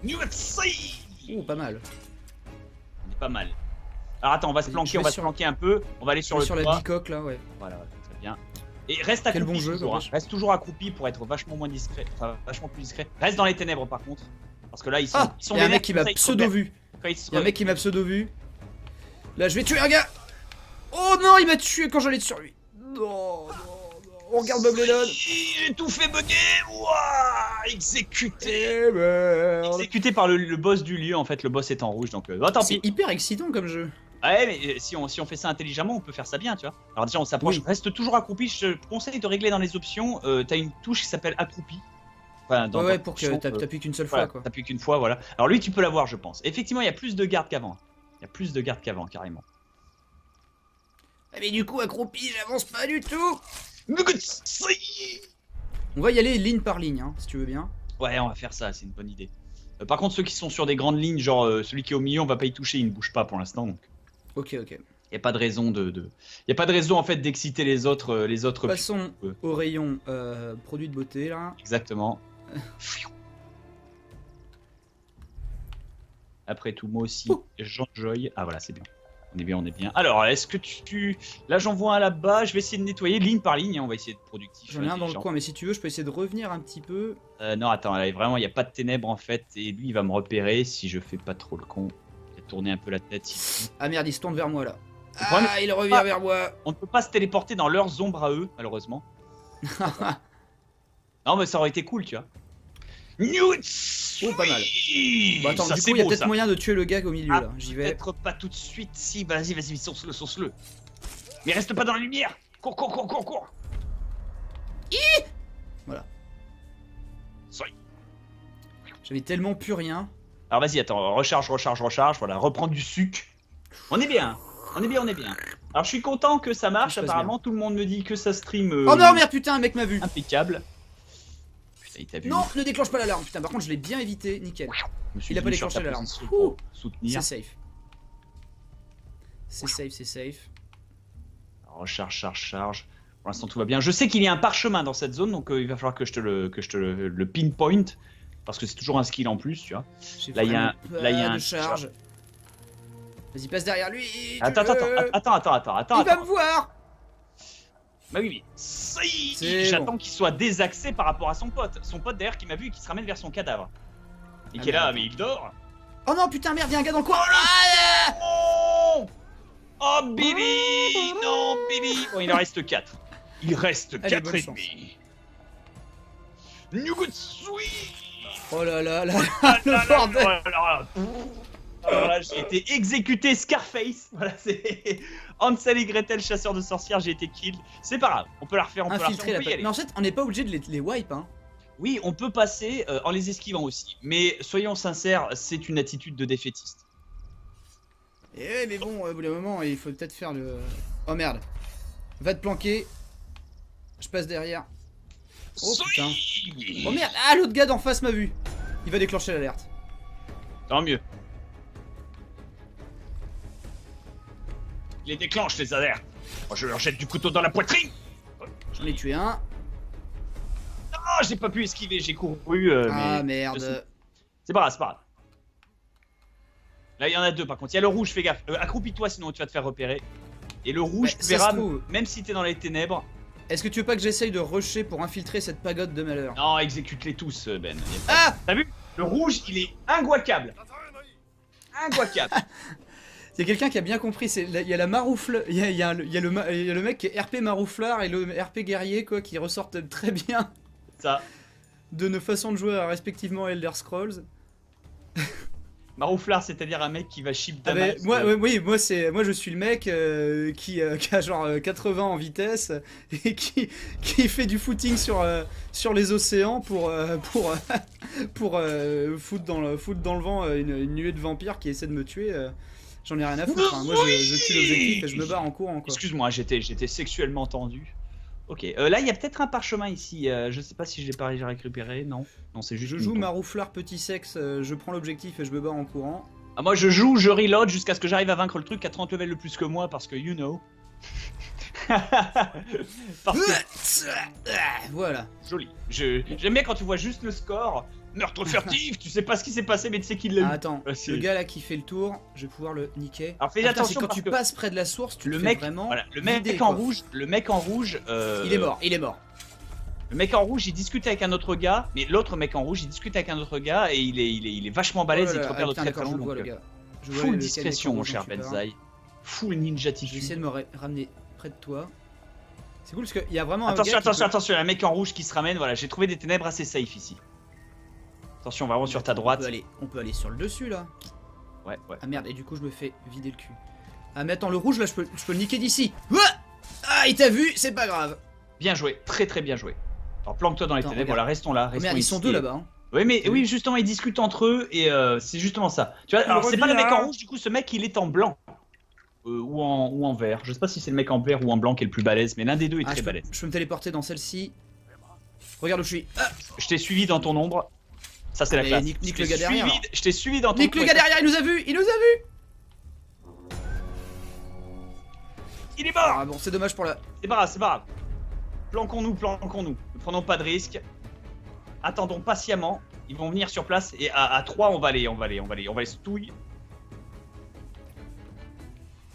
Oh, pas mal. On est pas mal. Alors attends, on va se planquer, un peu. On va aller sur la bicoque là, ouais. Voilà, très bien. Et reste accroupi. Quel bon jeu, toujours, hein. Reste toujours accroupi pour être vachement moins discret, enfin vachement plus discret. Reste dans les ténèbres par contre, parce que là ils sont. Il y a un mec qui m'a pseudo-vu. Là, je vais tuer un gars. Oh non, il m'a tué quand j'allais sur lui. Non. On regarde Bob Lennon. Tout fait bugger. Ouah, exécuté par le boss du lieu. En fait, le boss est en rouge, donc tant pis. C'est hyper excitant comme jeu. Ouais, mais si on fait ça intelligemment, on peut faire ça bien, tu vois. Alors déjà, on s'approche, reste toujours accroupi. Je te conseille de régler dans les options. T'as une touche qui s'appelle accroupi. Enfin, pour que t'appuies qu'une seule fois, quoi. T'appuies qu'une fois, voilà. Alors lui, tu peux l'avoir, je pense. Effectivement, il y a plus de gardes qu'avant. Carrément. Mais du coup, accroupi, j'avance pas du tout. On va y aller ligne par ligne, hein, si tu veux bien. Ouais, on va faire ça, c'est une bonne idée. Par contre, ceux qui sont sur des grandes lignes, genre celui qui est au milieu, on va pas y toucher, il ne bouge pas pour l'instant, donc. Ok. Y a pas de raison y a pas de raison en fait d'exciter les autres. Passons au rayon produits de beauté là. Exactement. Après tout, moi aussi, j'enjoy. Ah voilà, c'est bien. On est bien. Alors, est-ce que tu... Là, j'en vois un là-bas. Je vais essayer de nettoyer ligne par ligne. Hein. On va essayer de productif. J'en ai un dans le coin, mais si tu veux, je peux essayer de revenir un petit peu. Non, attends, là, vraiment, il n'y a pas de ténèbres en fait. Et lui, il va me repérer si je fais pas trop le con. Il va tourner un peu la tête ici. Ah merde, il se tourne vers moi là. Il revient vers moi. On ne peut pas se téléporter dans leurs ombres à eux, malheureusement. Non, mais ça aurait été cool, tu vois. Oh, pas mal. Bah attends, du coup, il y a peut-être moyen de tuer le gars au milieu là. J'y vais. Peut-être pas tout de suite. Si, vas-y, source-le. Mais reste pas dans la lumière. Cours. Voilà. J'avais tellement plus rien. Alors vas-y, attends, recharge. Voilà, reprends du sucre. On est bien. Alors je suis content que ça marche. Apparemment, tout le monde me dit que ça stream. Oh non, merde, putain, un mec m'a vu. Impeccable. Il t'a vu. Non, ne déclenche pas l'alarme. Putain, par contre, je l'ai bien évité. Nickel. Il a pas déclenché l'alarme. C'est safe. C'est safe. Recharge. Pour l'instant, tout va bien. Je sais qu'il y a un parchemin dans cette zone, donc il va falloir que je te le pinpoint. Parce que c'est toujours un skill en plus, tu vois. Là, il y a un charge. Vas-y, passe derrière lui. Attends. Il va me voir. Bah oui, j'attends qu'il soit désaxé par rapport à son pote. Son pote derrière qui m'a vu et qui se ramène vers son cadavre. Et qui est là, mais il dort. Oh non, putain, merde, il y a un gars dans le coin. Oh Billy. Non, Billy. Bon, il en reste 4. Il reste 4 ennemis. Oh là là, le bordel. Alors là, j'ai été exécuté Scarface. Voilà, c'est Hansel et Gretel, chasseurs de sorcières, j'ai été kill. C'est pas grave, on peut la refaire, Mais en fait, on n'est pas obligé de les wipe, hein. Oui, on peut passer en les esquivant aussi. Mais soyons sincères, c'est une attitude de défaitiste. Eh mais bon, au bout d'un moment, il faut peut-être faire le... Oh merde. Va te planquer. Je passe derrière. Oh putain. Oh merde. Ah, l'autre gars d'en face m'a vu. Il va déclencher l'alerte. Tant mieux. Il les déclenche, les lasers. Moi, je leur jette du couteau dans la poitrine. J'en ai tué un. Oh, j'ai pas pu esquiver, j'ai couru. Ah mais... merde. C'est pas grave, c'est pas grave. Là, il y en a deux par contre. Il y a le rouge, fais gaffe. Accroupis-toi, sinon tu vas te faire repérer. Et le rouge, tu verras, même si t'es dans les ténèbres. Est-ce que tu veux pas que j'essaye de rusher pour infiltrer cette pagode de malheur? Non, exécute-les tous, Ben. Ah! T'as vu? Le rouge, il est inguacable. Inguacable. Il y a quelqu'un qui a bien compris, il y a la maroufle, il y a le mec qui est RP marouflard et le RP guerrier quoi, qui ressortent très bien ça de nos façons de jouer respectivement à Elder Scrolls. Marouflard, c'est-à-dire un mec qui va chip damage. Moi je suis le mec qui a genre 80 en vitesse et qui fait du footing sur les océans pour foutre dans le vent une nuée de vampires qui essaient de me tuer. J'en ai rien à foutre. Moi je tue l'objectif et je me barre en courant. Excuse-moi, j'étais sexuellement tendu. Ok, là il y a peut-être un parchemin ici. Je sais pas si j'ai récupéré. Non, c'est juste. Je joue marouflard petit sexe. Je prends l'objectif et je me barre en courant. Ah, moi je reload jusqu'à ce que j'arrive à vaincre le truc à 30 levels de plus que moi parce que you know. Voilà. Joli. J'aime bien quand tu vois juste le score. Meurtre furtif, tu sais pas ce qui s'est passé mais tu sais qu'il l'a eu. Attends, le gars là qui fait le tour, je vais pouvoir le niquer. Alors fais attention quand tu passes près de la source, tu le fais mec vraiment voilà, le mec en rouge, il est mort. Le mec en rouge, il discute avec un autre gars, mais l'autre mec en rouge, il discute avec un autre gars et il est vachement balèze, il te repère de très très loin. Full discrétion mon cher Benzaï. Full ninjatitude. Je vais essayer de me ramener près de toi. C'est cool parce qu'il y a vraiment attention, un mec en rouge qui se ramène, voilà, j'ai trouvé des ténèbres assez safe ici. Attention, vraiment sur ta droite. On peut aller sur le dessus là. Ouais. Ah merde, et du coup je me fais vider le cul. Ah mais attends, le rouge là, je peux le niquer d'ici. Ah, il t'a vu, c'est pas grave. Bien joué, très très bien joué. Alors planque-toi dans les ténèbres, voilà, restons là. Merde, ils sont deux là-bas. Hein. Oui, mais oui, justement, ils discutent entre eux et c'est justement ça. Tu vois, alors c'est pas le mec en rouge, du coup, ce mec il est en blanc. Ou en vert. Je sais pas si c'est le mec en vert ou en blanc qui est le plus balèze, mais l'un des deux est très balèze. Je peux me téléporter dans celle-ci. Regarde où je suis. Je t'ai suivi dans ton ombre. Ça c'est la classe. Nique le gars derrière. Je t'ai suivi dans ton Nique le gars derrière, il nous a vu. Il est mort. Ah bon, c'est dommage pour la... C'est pas grave. Planquons-nous. Ne prenons pas de risques. Attendons patiemment. Ils vont venir sur place et à 3 on va les stouiller.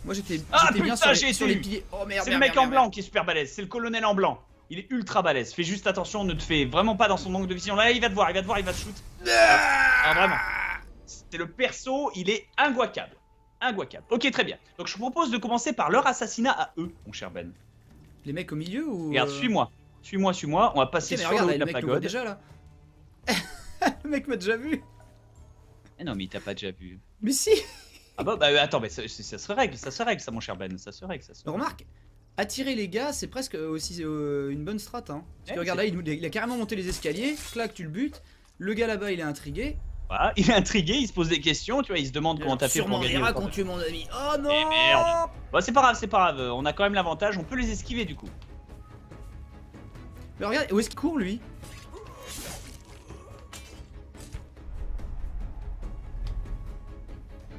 Moi j'étais bien sur les piliers. Oh merde. C'est le mec en blanc qui est super balèze. C'est le colonel en blanc. Il est ultra balèze. Fais juste attention, ne te fais vraiment pas dans son angle de vision. Là, il va te voir, il va te shoot. Ah, vraiment. C'est le perso, il est inguacable. Ok, très bien. Donc je propose de commencer par leur assassinat à eux, mon cher Ben. Les mecs au milieu ou... Regarde, suis-moi. On va passer sur le haut de la pagode. Déjà là. Le mec m'a déjà vu. Eh non, mais il t'a pas déjà vu. Mais si. Ah bah attends, mais ça se règle ça, mon cher Ben. Ça se règle. Remarque. Attirer les gars, c'est presque aussi une bonne strat. Hein. Parce que regarde là, il a carrément monté les escaliers. Clac, tu le butes. Le gars là-bas, il est intrigué. Voilà, il est intrigué, il se pose des questions, tu vois, il se demande comment t'as fait pour gagner. Sûrement qu'on tue mon ami. Oh non. Et merde. Bah c'est pas grave. On a quand même l'avantage, on peut les esquiver du coup. Mais regarde, où est-ce qu'il court lui?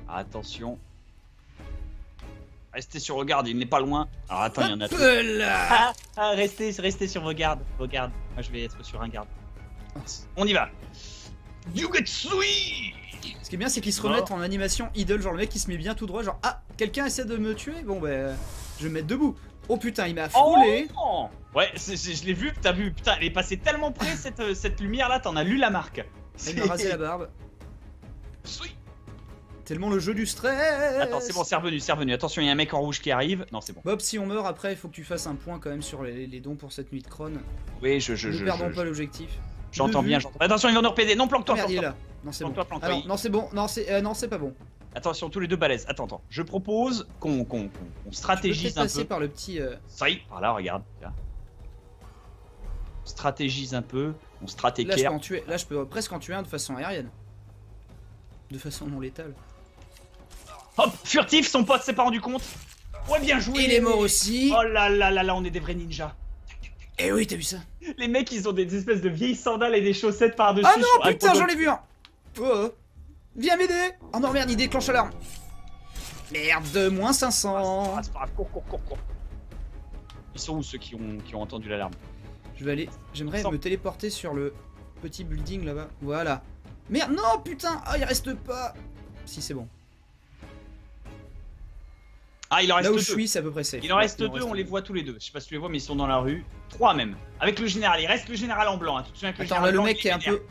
Attention. Restez sur vos gardes, il n'est pas loin. Alors attends, il y en a deux. Restez sur vos gardes. Moi je vais être sur un garde. On y va. You get sweet. Ce qui est bien, c'est qu'ils se remettent en animation idle, genre le mec qui se met bien tout droit, genre ah, quelqu'un essaie de me tuer, bon bah je vais me mettre debout. Oh putain, il m'a frôlé. Oh ouais, je l'ai vu, t'as vu, putain, elle est passée tellement près cette lumière là, t'en as lu la marque. Il m'a rasé la barbe. Sweet. Tellement le jeu du stress. Attends, c'est bon, c'est revenu. Attention, il y a un mec en rouge qui arrive. Non, c'est bon. Bob, si on meurt après, il faut que tu fasses un point quand même sur les dons pour cette nuit de crone. Oui, ne perdons pas l'objectif. J'entends bien, Attention, ils vont nous repéder. Non, planque-toi, planque-toi. Là. Non, c'est bon. Non, c'est bon. Non, c'est pas bon. Attention, tous les deux balèzes. Attends. Je propose qu'on stratégise un peu. Passer par le petit. Ça y est, par là, regarde. Là. On stratégise un peu. On stratégie. Là, je peux presque en tuer un de façon aérienne. De façon non létale. Hop, furtif, son pote s'est pas rendu compte. Ouais, bien joué. Il est mort aussi. Oh là, on est des vrais ninjas. Eh oui, t'as vu ça? Les mecs, ils ont des espèces de vieilles sandales et des chaussettes par-dessus. Ah non, putain, j'en ai vu un. Oh. Viens m'aider. Oh non, merde, il déclenche l'alarme. Merde, moins 500. C'est pas grave, cours. Ils sont où ceux qui ont entendu l'alarme? J'aimerais me téléporter sur le petit building là-bas. Voilà. Merde, non, putain. Ah, il reste pas. Si, c'est bon. Ah, il en reste là où deux. je suis, c'est à peu près safe. Il en reste deux, on les voit tous les deux. Je sais pas si tu les vois, mais ils sont dans la rue. 3 même. Avec le général. Il reste le général en blanc. Hein. Tu te souviens que attends, là, le mec qui est un peu.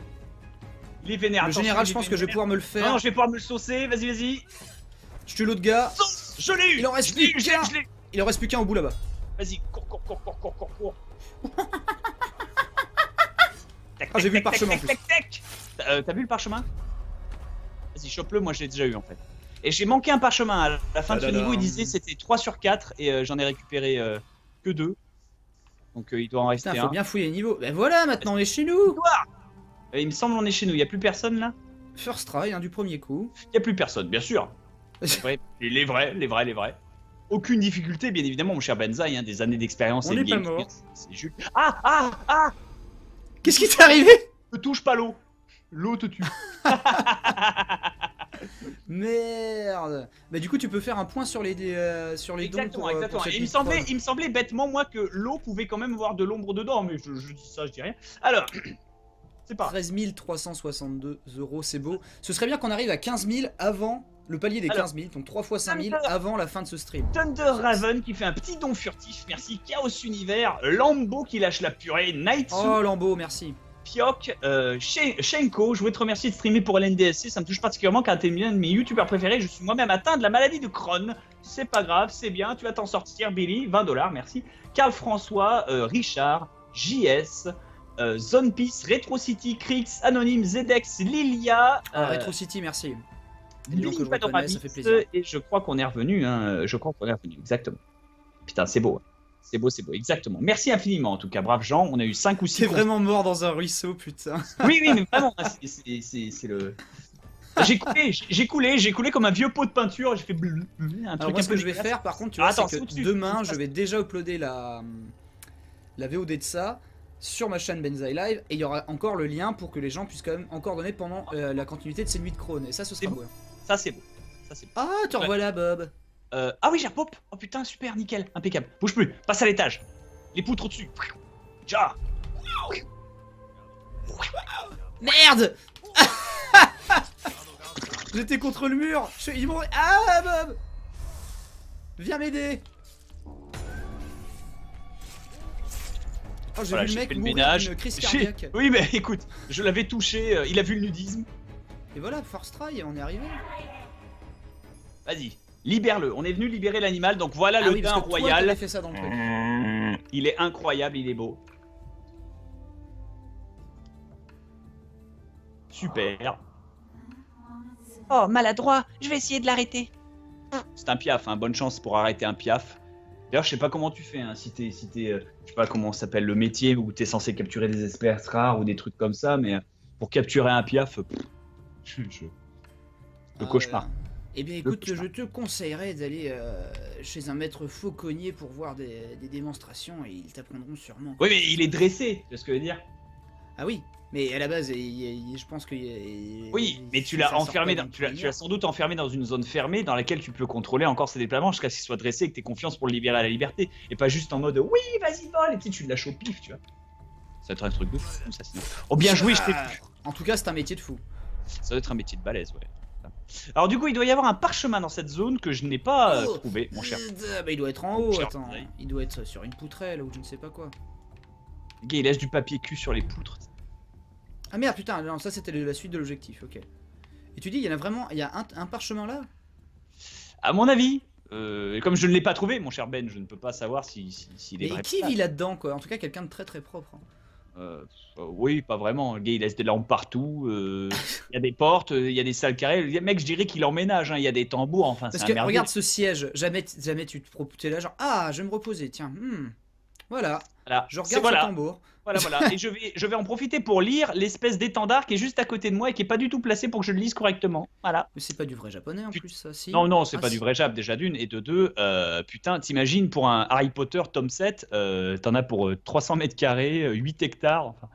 Il est vénère. Le général, je pense que je vais pouvoir me le faire. Non, je vais pouvoir me le saucer. Vas-y. Je tue l'autre gars. Je l'ai eu. Il en reste plus qu'un. Il en reste plus qu'un au bout là-bas. Vas-y, cours. Ah, j'ai vu le parchemin en plus. T'as vu le parchemin? Vas-y, chope-le, moi je l'ai déjà eu en fait. Et j'ai manqué un parchemin. À la fin de ce niveau, il disait c'était 3 sur 4 et j'en ai récupéré que 2. Donc il doit en rester putain, un. faut bien fouiller les niveaux. Ben voilà, maintenant on est chez nous. Il me semble on est chez nous, il y a plus personne là? First try, hein, du premier coup. Il y a plus personne, bien sûr. Les vrais. Aucune difficulté, bien évidemment, mon cher Benzaï, hein, des années d'expérience et de game. On n'est pas mort. C'est juste. Ah Qu'est-ce qui t'est arrivé? Ne touche pas l'eau. L'eau te tue. Merde. Bah du coup tu peux faire un point sur les dons pour, exactement. pour Et il me semblait bêtement moi que l'eau pouvait quand même avoir de l'ombre dedans, mais je dis ça, je dis rien. Alors, c'est pas 13 362 €, c'est beau. Ce serait bien qu'on arrive à 15 000 avant le palier des 15 000, donc 3 fois 5 000 avant la fin de ce stream. Thunder Raven qui fait un petit don furtif, merci. Chaos Univers, Lambo qui lâche la purée, Nightsu. Oh Lambo, merci. Pioc, Shenko, je voudrais te remercier de streamer pour LNDSC, ça me touche particulièrement car t'es l'un de mes youtubeurs préférés, je suis moi-même atteint de la maladie de Crohn. C'est pas grave, c'est bien, tu vas t'en sortir, Billy, 20 $, merci. Karl François, Richard, JS, Zone Peace, Retro City, Krix, Anonyme, Zedex, Lilia. Retro City, merci. Ça fait plaisir. Et je crois qu'on est revenu, exactement. Putain, c'est beau. C'est beau, exactement. Merci infiniment en tout cas, braves gens. On a eu 5 ou 6. T'es vraiment mort dans un ruisseau, putain. Oui, mais vraiment, c'est le. J'ai coulé comme un vieux pot de peinture. J'ai fait un truc. Alors, ce que je vais faire, par contre, tu vois, c'est que demain, je vais déjà uploader la VOD de ça sur ma chaîne Benzaï Live et il y aura encore le lien pour que les gens puissent quand même encore donner pendant la continuité de ces nuits de Crohn. Et ça, ce sera beau. Ça, c'est beau. Ah, te revoilà, Bob. Ah oui, j'ai un pop. Oh putain, super, nickel, impeccable. Bouge plus, passe à l'étage. Les poutres au-dessus. Ja. Merde. J'étais contre le mur. Ils m'ont... Ah, Bob. Viens m'aider. Oh, j'ai vu le mec mourir d'une crise cardiaque. Oui, mais écoute, je l'avais touché, il a vu le nudisme. Et voilà, first try, on est arrivé. Vas-y. Libère-le, on est venu libérer l'animal, donc voilà le daim royal. Fait ça dans le truc. Il est incroyable, il est beau. Super. Oh, maladroit, je vais essayer de l'arrêter. C'est un piaf, hein. Bonne chance pour arrêter un piaf. D'ailleurs, je sais pas comment tu fais, hein. Si t'es, je sais pas comment s'appelle le métier où t'es censé capturer des espèces rares ou des trucs comme ça, mais pour capturer un piaf, le cauchemar. Eh bien écoute, je te conseillerais d'aller chez un maître fauconnier pour voir des démonstrations et ils t'apprendront sûrement. Oui, mais il est dressé, c'est ce que je veux dire. Ah oui, mais à la base, je pense que... Oui, mais tu l'as enfermé, tu l'as sans doute enfermé dans une zone fermée dans laquelle tu peux contrôler encore ses déplacements jusqu'à ce qu'il soit dressé et que tu aies confiance pour le libérer à la liberté. Et pas juste en mode oui, vas-y, vole, et puis tu le lâches au pif, tu vois. Ça doit être un truc de fou, ça, sinon. Oh, bien joué, je t'ai vu. En tout cas, c'est un métier de fou. Ça doit être un métier de balèze, ouais. Alors du coup, il doit y avoir un parchemin dans cette zone que je n'ai pas trouvé, mon cher. Bah, il doit être en haut, attends. Il doit être sur une poutrelle ou je ne sais pas quoi. Le gars, il laisse du papier cul sur les poutres. Ah merde, putain, non, ça c'était la suite de l'objectif, ok. Et tu dis, il y en a vraiment, il y a un parchemin là? À mon avis, comme je ne l'ai pas trouvé, mon cher Ben, je ne peux pas savoir s'il est vrai. Mais qui vit là-dedans, quoi? En tout cas, quelqu'un de très très propre. Hein. Oui, pas vraiment. Le gars, il laisse des lampes partout. Il y a des portes, il y a des salles carrées. Le mec, je dirais qu'il emménage. Hein. Il y a des tambours. Enfin, parce que regarde ce siège. Jamais tu es là, genre, ah, je vais me reposer. Tiens, voilà. Je regarde ce tambour. Voilà. Et je vais en profiter pour lire l'espèce d'étendard qui est juste à côté de moi et qui est pas du tout placé pour que je le lise correctement. Voilà. Mais c'est pas du vrai japonais en plus, ça, si. Non, c'est pas du vrai jap déjà d'une. Et de deux, putain, t'imagines pour un Harry Potter tome 7, t'en as pour 300 mètres carrés, 8 hectares. Enfin.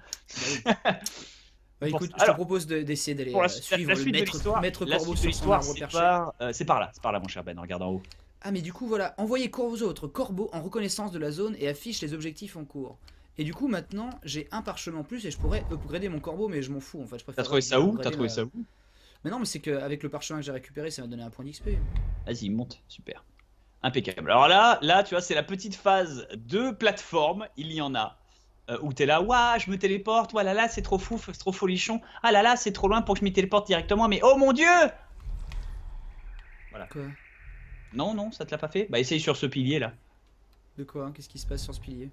Bah, écoute, je te propose d'essayer d'aller suivre le maître Corbeau sur son arbre perché. C'est par là mon cher Ben, regarde en haut. Ah mais du coup voilà, envoyez autres corbeaux en reconnaissance de la zone et affiche les objectifs en cours. Et du coup maintenant j'ai un parchemin en plus et je pourrais upgrader mon corbeau mais je m'en fous en fait. T'as trouvé ça où? Mais non mais c'est qu'avec le parchemin que j'ai récupéré ça m'a donné un point d'XP. Vas-y monte, super. Impeccable. Alors là tu vois c'est la petite phase de plateforme, il y en a. Où t'es là, ouah je me téléporte, ouah là là c'est trop fou, c'est trop folichon. Ah là là c'est trop loin pour que je m'y téléporte directement mais oh mon dieu. Voilà. Quoi? Non, ça te l'a pas fait? Bah essaye sur ce pilier là. De quoi hein? Qu'est-ce qui se passe sur ce pilier?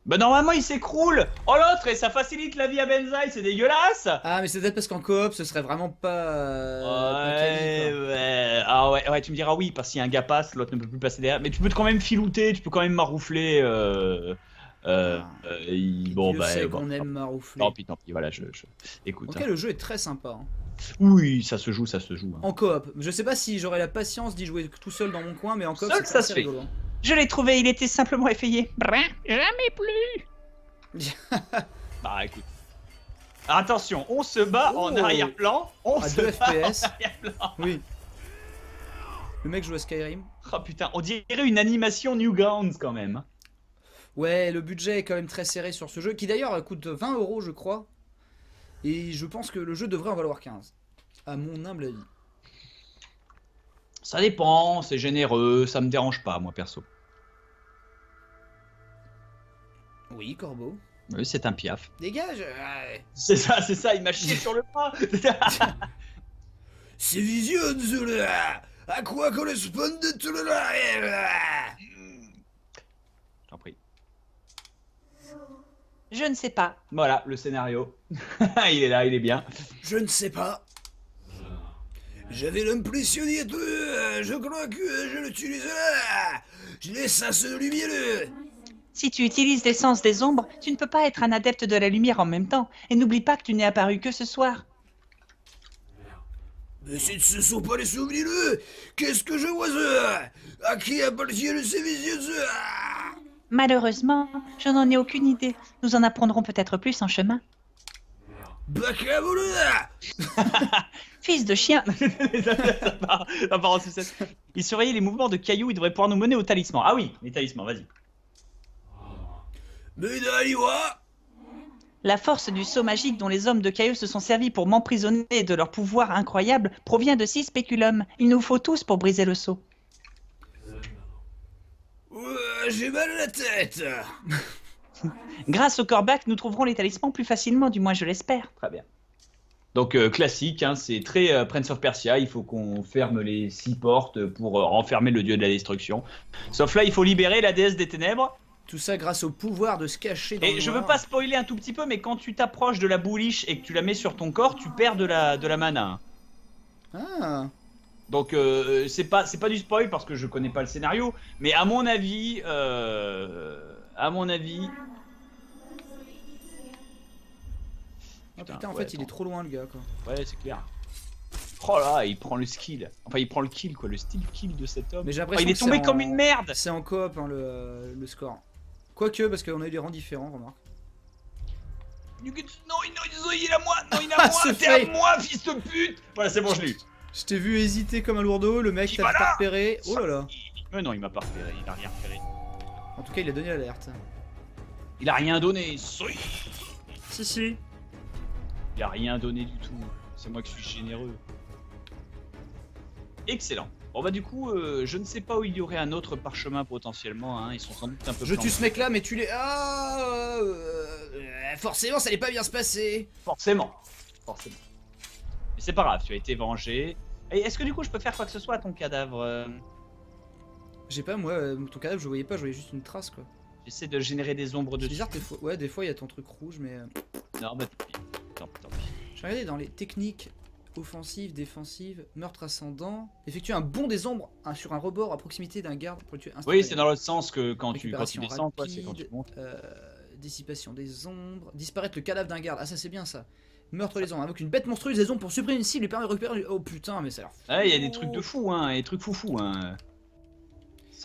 Bah normalement il s'écroule. Oh l'autre et ça facilite la vie à Benzaï, c'est dégueulasse. Ah mais c'est peut-être parce qu'en coop ce serait vraiment pas ouais. Ah ouais tu me diras oui parce qu'il y a un gars passe, l'autre ne peut plus passer derrière. Mais tu peux quand même filouter, tu peux quand même maroufler. Bon bah on aime maroufler. Tant pis, voilà écoute. Ok le jeu est très sympa. Hein. Oui ça se joue. Hein. En coop, je sais pas si j'aurais la patience d'y jouer tout seul dans mon coin mais en coop ça se fait. Rigolo. Je l'ai trouvé, il était simplement effrayé. Brin, jamais plus. Bah écoute. Attention, on se bat en arrière-plan. À 2 FPS. Oui. Le mec joue à Skyrim. Oh putain, on dirait une animation Newgrounds quand même. Ouais, le budget est quand même très serré sur ce jeu, qui d'ailleurs coûte 20 € je crois. Et je pense que le jeu devrait en valoir 15. À mon humble avis. Ça dépend, c'est généreux, ça me dérange pas moi perso. Oui, Corbeau. Oui, c'est un piaf. Dégage. C'est ça, il m'a chié sur le bras. C'est vision, cela. À quoi correspond tout le J'en prie. Je ne sais pas. Voilà, le scénario. Il est là, il est bien. Je ne sais pas. J'avais l'impression d'y être. Je crois que je l'utilise là. Je laisse ça se lumineux. Si tu utilises l'essence des ombres, tu ne peux pas être un adepte de la lumière en même temps. Et n'oublie pas que tu n'es apparu que ce soir. Mais si ce ne sont pas les souvenirs, qu'est-ce que je vois ça? À qui appartiennent ces visions? Malheureusement, je n'en ai aucune idée. Nous en apprendrons peut-être plus en chemin. Bacabouloula. Fils de chien. Ça part en sucette. Il surveillait les mouvements de cailloux, il devrait pouvoir nous mener au talisman. Ah oui, les talismans, vas-y. La force du sceau magique dont les hommes de Caillou se sont servis pour m'emprisonner et de leur pouvoir incroyable provient de 6 spéculums. Il nous faut tous pour briser le sceau. J'ai mal à la tête. Grâce au corbac, nous trouverons les talismans plus facilement, du moins je l'espère. Très bien. Donc classique, hein, c'est très Prince of Persia, il faut qu'on ferme les 6 portes pour renfermer le dieu de la destruction. Sauf là, il faut libérer la déesse des ténèbres. Tout ça grâce au pouvoir de se cacher dans le noir. Je veux pas spoiler un tout petit peu, mais quand tu t'approches de la bouliche et que tu la mets sur ton corps, tu perds de la mana. Ah. Donc c'est pas du spoil parce que je connais pas le scénario, mais à mon avis, putain, en fait il est trop loin le gars quoi. Ouais c'est clair. Oh là, il prend le skill. Enfin, il prend le kill, quoi. Le style kill de cet homme. Mais j'ai l'impression il est tombé comme une merde. C'est en coop, hein, le score. Quoique, parce qu'on a eu des rangs différents, remarque. Non, il est à moi. Non, il est à moi. T'es à moi, fils de pute. Voilà, c'est bon, je l'ai eu. Je t'ai vu hésiter comme un lourdeau. Le mec t'a pas repéré. Oh là là. Mais non, il m'a pas repéré. Il a rien repéré. En tout cas, il a donné l'alerte. Il a rien donné. Si. Il a rien donné du tout. C'est moi qui suis généreux. Excellent. Bon bah du coup, je ne sais pas où il y aurait un autre parchemin potentiellement, hein. Ils sont sans doute un peu... Je tue ce mec là, mais tu les... forcément, ça allait pas bien se passer. Forcément. Mais c'est pas grave, tu as été vengé. Et est-ce que du coup, je peux faire quoi que ce soit à ton cadavre J'ai pas, moi, ton cadavre, je voyais pas, je voyais juste une trace, quoi. J'essaie de générer des ombres dessus. C'est bizarre, des fois, il y a ton truc rouge, mais... Non, bah tant pis. Je vais regarder dans les techniques... Offensive, défensive, meurtre ascendant. Effectue un bond des ombres sur un rebord à proximité d'un garde pour le tuer instantanément. Oui, c'est dans l'autre sens que quand tu descends, quoi, c'est quand tu montes. Dissipation des ombres. Disparaître le cadavre d'un garde. Ah, ça c'est bien ça. Meurtre les ombres. Invoque une bête monstrueuse des ombres pour supprimer une cible et permet de récupérer. Oh putain, mais ça a l'air. Ah, il y a des trucs de fou, hein, des trucs foufou, hein.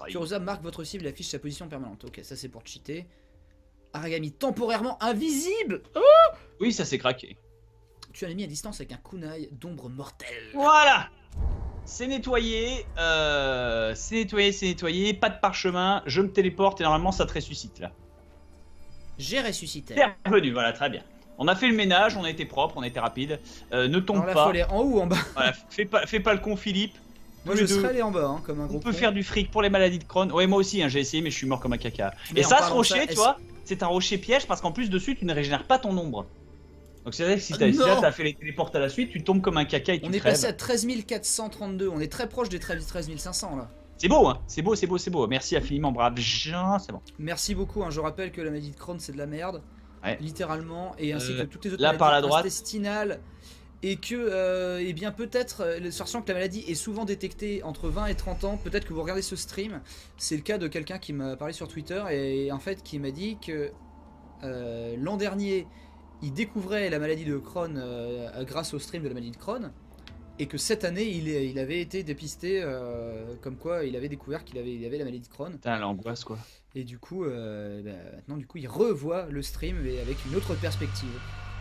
Furosa marque votre cible et affiche sa position permanente. Ok, ça c'est pour cheater. Aragami temporairement invisible. Oh, oui, ça s'est craqué. Tu as un ennemi à distance avec un kunai d'ombre mortelle. Voilà. C'est nettoyé, c'est nettoyé, pas de parchemin, je me téléporte et normalement ça te ressuscite là. J'ai ressuscité. T'es revenu, voilà, très bien. On a fait le ménage, on a été propre, on a été rapide. Ne tombe alors, pas. Faut aller en haut ou en bas. Voilà, fais pas le con, Philippe. Moi je serais allé en bas, hein, comme un gros. On peut faire du fric pour les maladies de Crohn. Ouais, moi aussi, hein, j'ai essayé, mais je suis mort comme un caca. Mais et ça, ce rocher, tu vois, c'est un rocher piège parce qu'en plus dessus, tu ne régénères pas ton ombre. Donc c'est vrai que si t'as fait les téléportes à la suite, tu tombes comme un caca et tu crèves. On est passé à 13 432, on est très proche des 13 500 là. C'est beau, hein, c'est beau. Merci infiniment, brave Jean, c'est bon. Merci beaucoup, hein. Je rappelle que la maladie de Crohn c'est de la merde, littéralement, et ainsi que toutes les autres là, maladies par la droite. intestinales. Et que, eh bien peut-être, sachant que la maladie est souvent détectée entre 20 et 30 ans, peut-être que vous regardez ce stream, c'est le cas de quelqu'un qui m'a parlé sur Twitter, et en fait qui m'a dit que l'an dernier, il découvrait la maladie de Crohn grâce au stream de la maladie de Crohn, et que cette année, il avait été dépisté, comme quoi il avait découvert qu'il avait la maladie de Crohn. Putain, l'angoisse quoi. Et du coup, maintenant il revoit le stream, mais avec une autre perspective.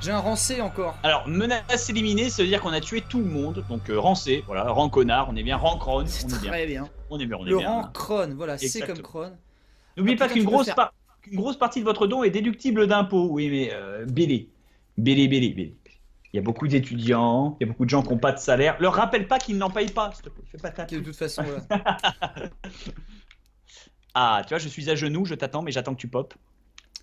J'ai un rancé encore. Alors, menace éliminée, ça veut dire qu'on a tué tout le monde. Donc, rancé, voilà, rang connard, on est bien, rang Crohn. C'est très bien. On est bien, le rang Crohn, voilà, c'est comme Crohn. N'oubliez pas qu'une grosse partie de votre don est déductible d'impôts. Oui, mais Bélé. Il y a beaucoup d'étudiants, il y a beaucoup de gens qui n'ont pas de salaire. Leur rappelle pas qu'ils n'en payent pas, s'il te plaît. Fais pas ta de toute façon, voilà. Ah, tu vois, je suis à genoux, je t'attends, mais j'attends que tu popes.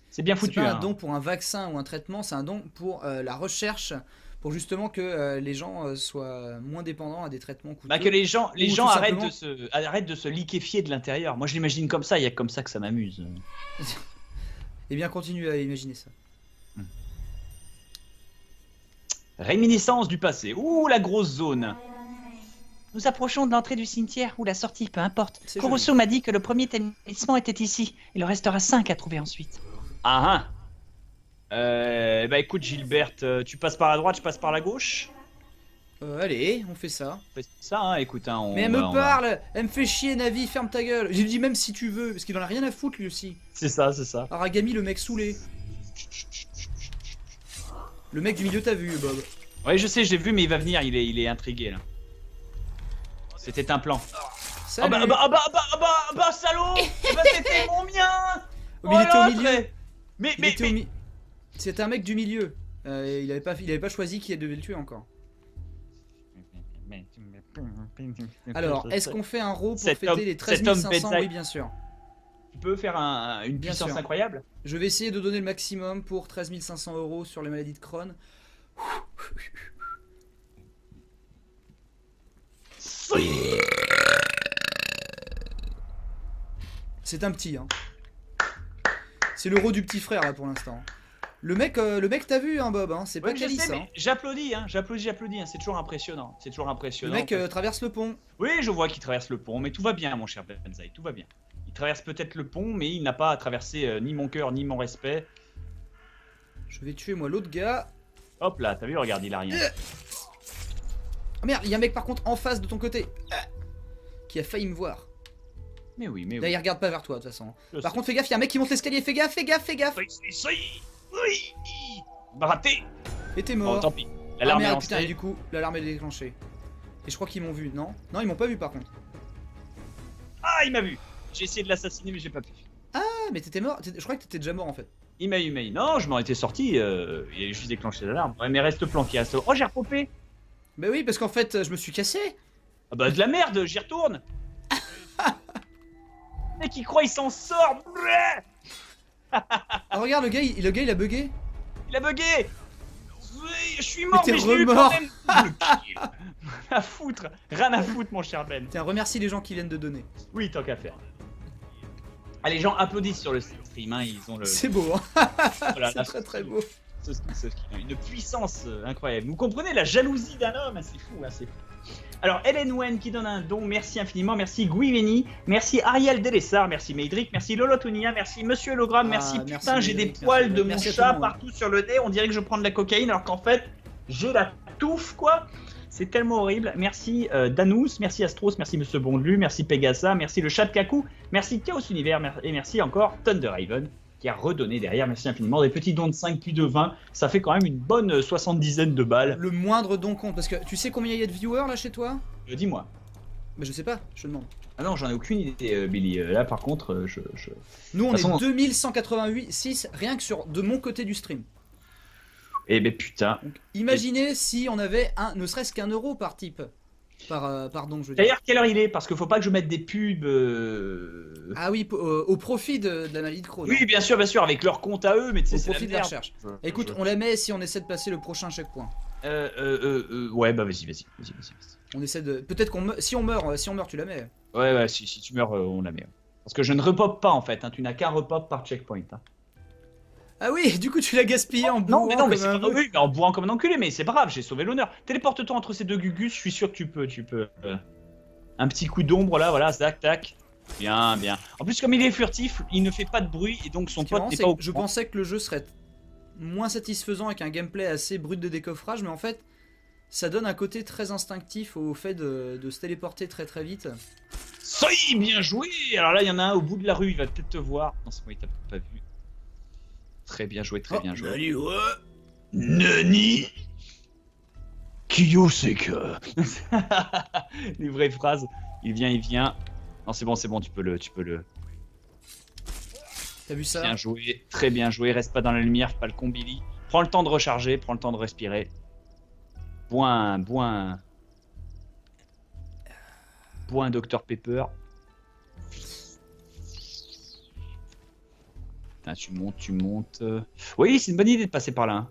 C'est bien foutu. C'est pas un don pour un vaccin ou un traitement, c'est un don pour la recherche, pour justement que les gens soient moins dépendants à des traitements coûteux. Bah que les gens arrêtent de se liquéfier de l'intérieur. Moi je l'imagine comme ça, il y a comme ça que ça m'amuse. Eh bien continue à imaginer ça. Réminiscence du passé. Ouh, la grosse zone. Nous approchons de l'entrée du cimetière ou la sortie, peu importe. Kurusu m'a dit que le premier talisman était ici. Il en restera 5 à trouver ensuite. Ah bah écoute Gilberte, tu passes par la droite, je passe par la gauche. Allez, on fait ça. On fait ça, hein, écoute. Hein, mais elle me parle, elle me fait chier, Navi, ferme ta gueule. J'ai dit même si tu veux, parce qu'il en a rien à foutre lui aussi. C'est ça, c'est ça. Aragami, le mec saoulé. Le mec du milieu, t'as vu, Bob? Ouais, je sais, j'ai vu, mais il va venir, il est intrigué là. C'était un plan. Salut. Bah salaud. Bah c'était mon mien. Mais il était au milieu. Mais c'était un mec du milieu. Il avait pas choisi qui devait le tuer encore. Alors, est-ce qu'on fait un row pour fêter les 13 500? Oui, bien sûr. Tu peux faire une puissance incroyable. Je vais essayer de donner le maximum pour 13 500 € sur les maladies de Crohn. C'est un petit, hein. C'est l'euro du petit frère là pour l'instant. Le mec t'as vu, hein, Bob, hein, c'est pas calice. Hein. J'applaudis, hein, j'applaudis, hein. C'est toujours impressionnant. Le mec traverse le pont. Oui, je vois qu'il traverse le pont, mais tout va bien, mon cher Benzaï, tout va bien. Il traverse peut-être le pont, mais il n'a pas à traverser ni mon cœur, ni mon respect. Je vais tuer moi l'autre gars. Hop là, t'as vu, regarde, il a rien. Oh merde, il y a un mec par contre en face de ton côté qui a failli me voir. Mais oui, mais là, il regarde pas vers toi de toute façon. Par contre, fais gaffe, il y a un mec qui monte l'escalier, fais gaffe. Oui, bah raté. Et t'es mort. Bon, tant pis. L'alarme est lancée. Putain, et du coup, l'alarme est déclenchée. Et je crois qu'ils m'ont vu, non? Non, ils m'ont pas vu par contre. Ah, il m'a vu. J'ai essayé de l'assassiner, mais j'ai pas pu. Ah, mais t'étais mort. Je crois que t'étais déjà mort en fait. Il m'a eu. Non, je m'en étais sorti. Il a juste déclenché l'alarme. Ouais, mais reste planqué. Oh, j'ai repopé. Bah oui, parce qu'en fait, je me suis cassé. Ah bah de la merde, j'y retourne. Le mec, il croit, il s'en sort. Ah, regarde, le gars, il a bugué. Il a bugué. Je suis mort, mais je l'ai eu quand même. Rien à foutre, mon cher Ben. Tiens, remercie les gens qui viennent de donner. Oui, tant qu'à faire. Ah, les gens applaudissent sur le stream, hein, ils ont le... C'est beau, hein. Voilà, c'est très très beau. Une puissance incroyable. Vous comprenez la jalousie d'un homme, c'est fou, hein, c'est fou. Alors, Hélène Wen qui donne un don, merci infiniment, merci Guiveni, merci Ariel Delessar, merci Meidric, merci Lolotonia, merci Monsieur Hologramme, merci putain, j'ai des poils de mon chat partout sur le nez, on dirait que je prends de la cocaïne alors qu'en fait, j'ai la touffe quoi. C'est tellement horrible. Merci Danous, merci Astros, merci Monsieur Bondelu, merci Pegasa, merci le chat de Kaku, merci Chaos Univers et merci encore Thunderhaven. qui a redonné derrière, merci infiniment, des petits dons de 5 puis de 20. Ça fait quand même une bonne 70aine de balles. Le moindre don compte, parce que tu sais combien il y a de viewers là chez toi? Dis-moi. Bah je sais pas, je te demande. Ah non, j'en ai aucune idée, Billy. Là, par contre, Nous, on est 2186 rien que de mon côté du stream. Eh ben putain. Donc, imaginez si on avait ne serait-ce qu'un euro par type. Pardon, je veux dire. D'ailleurs, quelle heure il est? Parce qu'il faut pas que je mette des pubs. Ah oui, au profit de la maladie de Crohn. Oui, bien sûr, avec leur compte à eux, mais tu sais, c'est au profit de la recherche. Écoute, on la met si on essaie de passer le prochain checkpoint. Ouais, bah vas-y. On essaie de. Peut-être si on meurt, tu la mets. Ouais, si tu meurs, on la met. Parce que je ne repop pas en fait, hein. Tu n'as qu'un repop par checkpoint. Hein. Ah oui, du coup tu l'as gaspillé en bourrant. Non, mais c'est pas oui, en bourrant comme un enculé, mais c'est pas grave, j'ai sauvé l'honneur. Téléporte-toi entre ces deux gugus, je suis sûr que tu peux. Un petit coup d'ombre là, voilà, tac. Bien. En plus, comme il est furtif, il ne fait pas de bruit et donc son pote n'est pas au courant. Je pensais que le jeu serait moins satisfaisant avec un gameplay assez brut de décoffrage, mais en fait, ça donne un côté très instinctif au fait de se téléporter très vite. Ça y est, bien joué. Alors là, il y en a un au bout de la rue, il va peut-être te voir. Non, c'est moi, il t'a pas vu. Très bien joué, très bien joué. Nani, ouais. Nani Kiyoseka. Les vraies phrases. Il vient. Non, c'est bon, tu peux le. T'as vu ça? Bien joué, très bien joué. Reste pas dans la lumière, pas le combili. Prends le temps de recharger, prends le temps de respirer. Bois un Dr Pepper. Putain, tu montes. Oui, c'est une bonne idée de passer par là. Hein.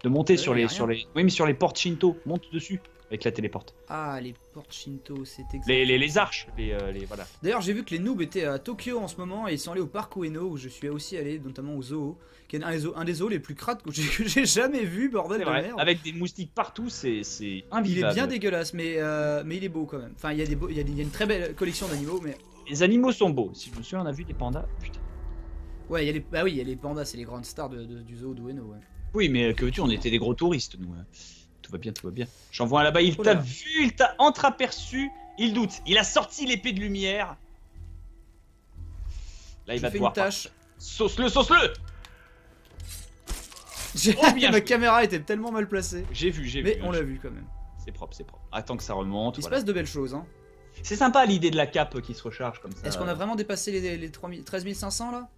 De monter sur les. Oui, mais sur les portes Shinto. Monte dessus avec la téléporte. Ah, les portes Shinto, c'est exact. Les arches, voilà. D'ailleurs, j'ai vu que les noobs étaient à Tokyo en ce moment et ils sont allés au parc Ueno où je suis aussi allé, notamment au zoo, qui est un des zoos les plus crades que j'ai jamais vu, bordel de merde. Avec des moustiques partout, c'est invivable. Il est bien dégueulasse, mais il est beau quand même. Enfin, il y a une très belle collection d'animaux, mais. Les animaux sont beaux. Si je me souviens, on a vu des pandas. Putain. Ouais, il y a les pandas, c'est les grandes stars du zoo d'Ueno, ouais. Oui, mais que veux-tu, on était des gros touristes, nous. Tout va bien. J'en vois un là-bas, il t'a vu, il t'a entreaperçu, il doute. Il a sorti l'épée de lumière. Là, il va te voir. Sauce-le Ma caméra était tellement mal placée. J'ai vu. Mais on l'a vu quand même. C'est propre. Attends que ça remonte. Il se passe de belles choses, hein. C'est sympa l'idée de la cape qui se recharge comme ça. Est-ce qu'on a vraiment dépassé les 13 500 là?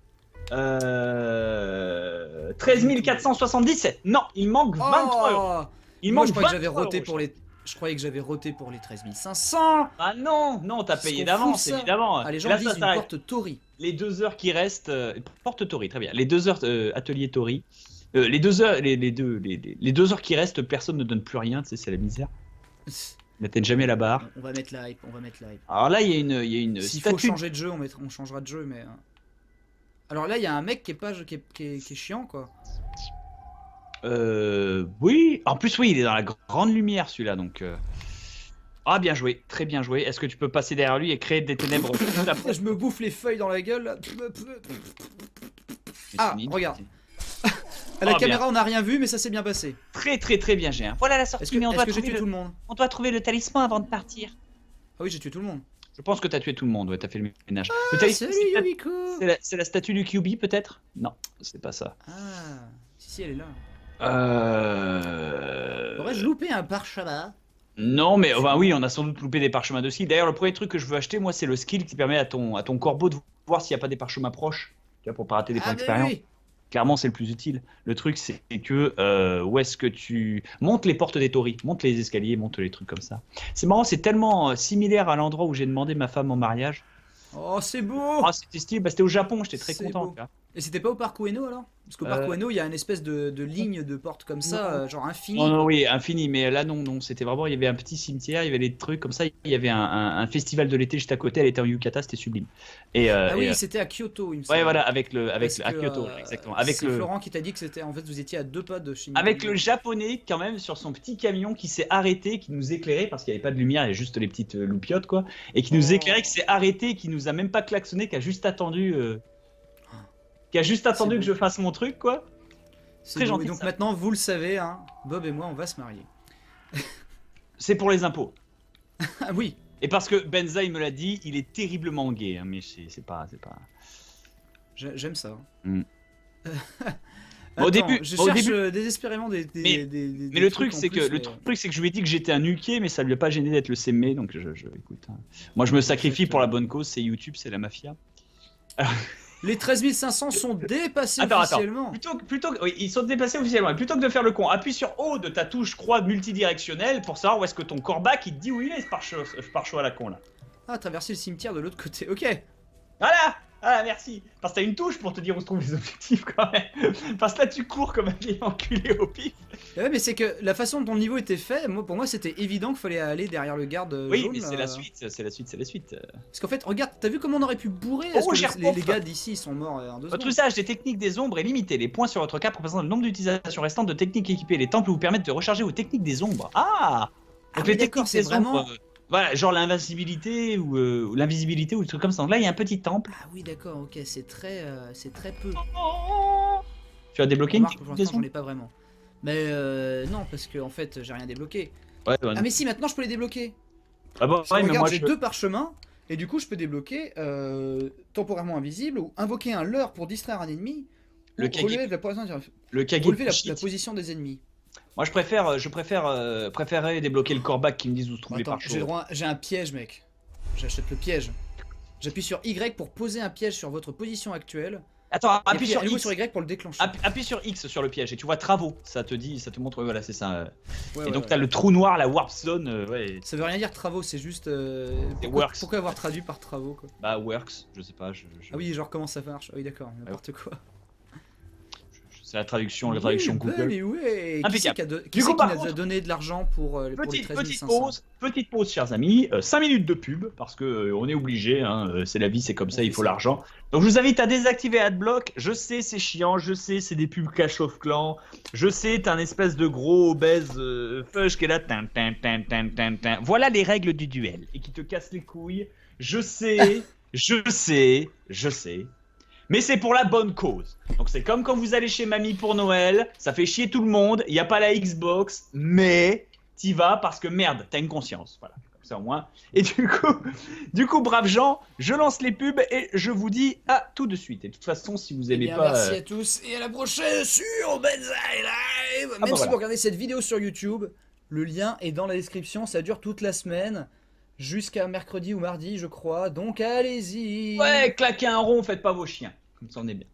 13 477. Non, il manque 23 euros. Je croyais que j'avais roté pour les. Je croyais que j'avais roté pour les 13 500. Ah non, t'as payé d'avance évidemment. Ah, les gens disent une porte Tori. Les 2 heures qui restent, porte Tori, très bien. Les 2 heures atelier Tori. Les 2 heures, les 2 heures qui restent, personne ne donne plus rien. Tu sais, c'est la misère. N'atteigne jamais la barre. On va mettre la hype. Alors là, il y a une. S'il faut changer de jeu, on changera de jeu, mais. Alors là, il y a un mec qui est chiant, quoi. Oui. En plus, oui, il est dans la grande lumière, celui-là, donc. Ah, bien joué, très bien joué. Est-ce que tu peux passer derrière lui et créer des ténèbres? Je me bouffe les feuilles dans la gueule. Là. Ah, regarde. À la caméra, on n'a rien vu, mais ça s'est bien passé. Très bien, j'ai un. Voilà la sortie, mais on doit j'ai tué tout le monde. On doit trouver le talisman avant de partir. Ah oui, j'ai tué tout le monde. Je pense que t'as tué tout le monde, ouais, t'as fait le ménage. Salut Yumiko. C'est la statue du Kyuubi, peut-être? Non, c'est pas ça. Ah, si, elle est là. Aurais-je loupé un parchemin? Non, mais enfin, oui, on a sans doute loupé des parchemins de skill. D'ailleurs, le premier truc que je veux acheter, moi, c'est le skill qui permet à ton corbeau de voir s'il n'y a pas des parchemins proches. Tu vois, pour pas rater des points d'expérience. Oui. Clairement, c'est le plus utile. Le truc, c'est que où est-ce que tu montes les portes des Tori, monte les escaliers, monte les trucs comme ça. C'est marrant, c'est tellement similaire à l'endroit où j'ai demandé ma femme en mariage. Oh, c'est beau! Ah, c'était stylé. Bah, c'était au Japon, j'étais très content. Et c'était pas au parc Ueno alors? Parce qu'au parc Ueno, il y a une espèce de ligne de porte comme ça, genre infini. Non, oui, infini, mais là, non. C'était vraiment, il y avait un petit cimetière, il y avait des trucs comme ça. Il y avait un festival de l'été juste à côté, elle était en yukata, c'était sublime. Oui, c'était à Kyoto, il me semble. Ouais, voilà, à Kyoto, exactement. C'est Florent qui t'a dit que c'était, en fait, vous étiez à 2 pas de chez nous. Avec le japonais, quand même, sur son petit camion qui s'est arrêté, qui nous éclairait, parce qu'il n'y avait pas de lumière, il y avait juste les petites loupiottes, quoi. Et qui nous éclairait, qui s'est arrêté, qui nous a même pas klaxonné, qui a juste attendu. Que je fasse mon truc, quoi. C'est très gentil. Donc maintenant, vous le savez, hein, Bob et moi, on va se marier. C'est pour les impôts. Ah oui. Et parce que Benzaï me l'a dit, il est terriblement gay, hein, mais c'est pas. J'aime ça. Attends, au début, je cherche désespérément des mais le truc c'est que je lui ai dit que j'étais un nuqué, mais ça lui a pas gêné d'être le CME, donc écoute. Moi je me sacrifie pour la bonne cause, c'est YouTube, c'est la mafia. Les 13 500 sont dépassés officiellement. Oui, ils sont dépassés officiellement. Et plutôt que de faire le con, appuie sur O de ta touche croix multidirectionnelle pour savoir où est-ce que ton corbac il te dit où il est ce pare-choix à la con là. Ah, traverser le cimetière de l'autre côté. Ok. Voilà. Ah merci. Parce que t'as une touche pour te dire où se trouvent les objectifs quand même. Parce que là tu cours comme un vieil enculé au pif. Ouais, mais c'est que la façon dont le niveau était fait, pour moi c'était évident qu'il fallait aller derrière le garde oui, jaune. Oui, mais c'est la suite. Parce qu'en fait, regarde, t'as vu comment on aurait pu bourrer? Les gars d'ici sont morts en 2 secondes. Votre usage des techniques des ombres est limité. Les points sur votre carte représentent le nombre d'utilisations restantes de techniques équipées. Les temples vous permettent de recharger vos techniques des ombres. Ah donc les techniques des ombres, voilà, genre l'invincibilité ou l'invisibilité ou le truc comme ça. Donc là, il y a un petit temple. Ah oui, d'accord, ok, c'est très peu. Tu as débloqué une technique des ombres? J'en ai pas vraiment. Mais non, parce que en fait, j'ai rien débloqué. Ouais, ah mais si, maintenant je peux les débloquer. Ah bon, ouais, regarde, j'ai 2 parchemins et du coup, je peux débloquer temporairement invisible ou invoquer un leurre pour distraire un ennemi. Relever la position des ennemis. Moi je préférerais débloquer le corbac qui me dise où se trouve les pare-choix. J'ai un piège, mec. J'achète le piège. J'appuie sur Y pour poser un piège sur votre position actuelle. Attends, appuie sur X. sur Y pour le déclencher. Appuie sur X sur le piège et tu vois travaux. Ça te montre, voilà, c'est ça. Et donc t'as le trou noir, la warp zone. Ouais. Ça veut rien dire travaux, c'est juste. Pourquoi avoir traduit par travaux quoi? Bah works, je sais pas. Ah oui, genre comment ça marche? Ah oui, d'accord, n'importe quoi. C'est la traduction Google. Mais ouais. Qui c'est qui nous a donné de l'argent pour les 13 500? Petite pause, chers amis. 5 minutes de pub, parce que on est obligé, hein, c'est la vie, c'est comme ça, il faut l'argent. Donc je vous invite à désactiver Adblock. Je sais, c'est chiant, je sais, c'est des pubs Clash of Clans. Je sais, t'es un espèce de gros obèse fudge qui est là. Voilà les règles du duel. Et qui te casse les couilles. Je sais. Mais c'est pour la bonne cause. Donc c'est comme quand vous allez chez mamie pour Noël, ça fait chier tout le monde, il n'y a pas la Xbox, mais t'y vas parce que merde, t'as une conscience. Voilà, comme ça au moins. Et du coup, braves gens, je lance les pubs et je vous dis à tout de suite. Et de toute façon, si vous aimez pas... Merci à tous et à la prochaine sur Benzaï Live. Même si vous regardez cette vidéo sur YouTube, le lien est dans la description, ça dure toute la semaine. Jusqu'à mercredi ou mardi, je crois. Donc allez-y. Ouais, claquez un rond, faites pas vos chiens. Comme ça, on est bien.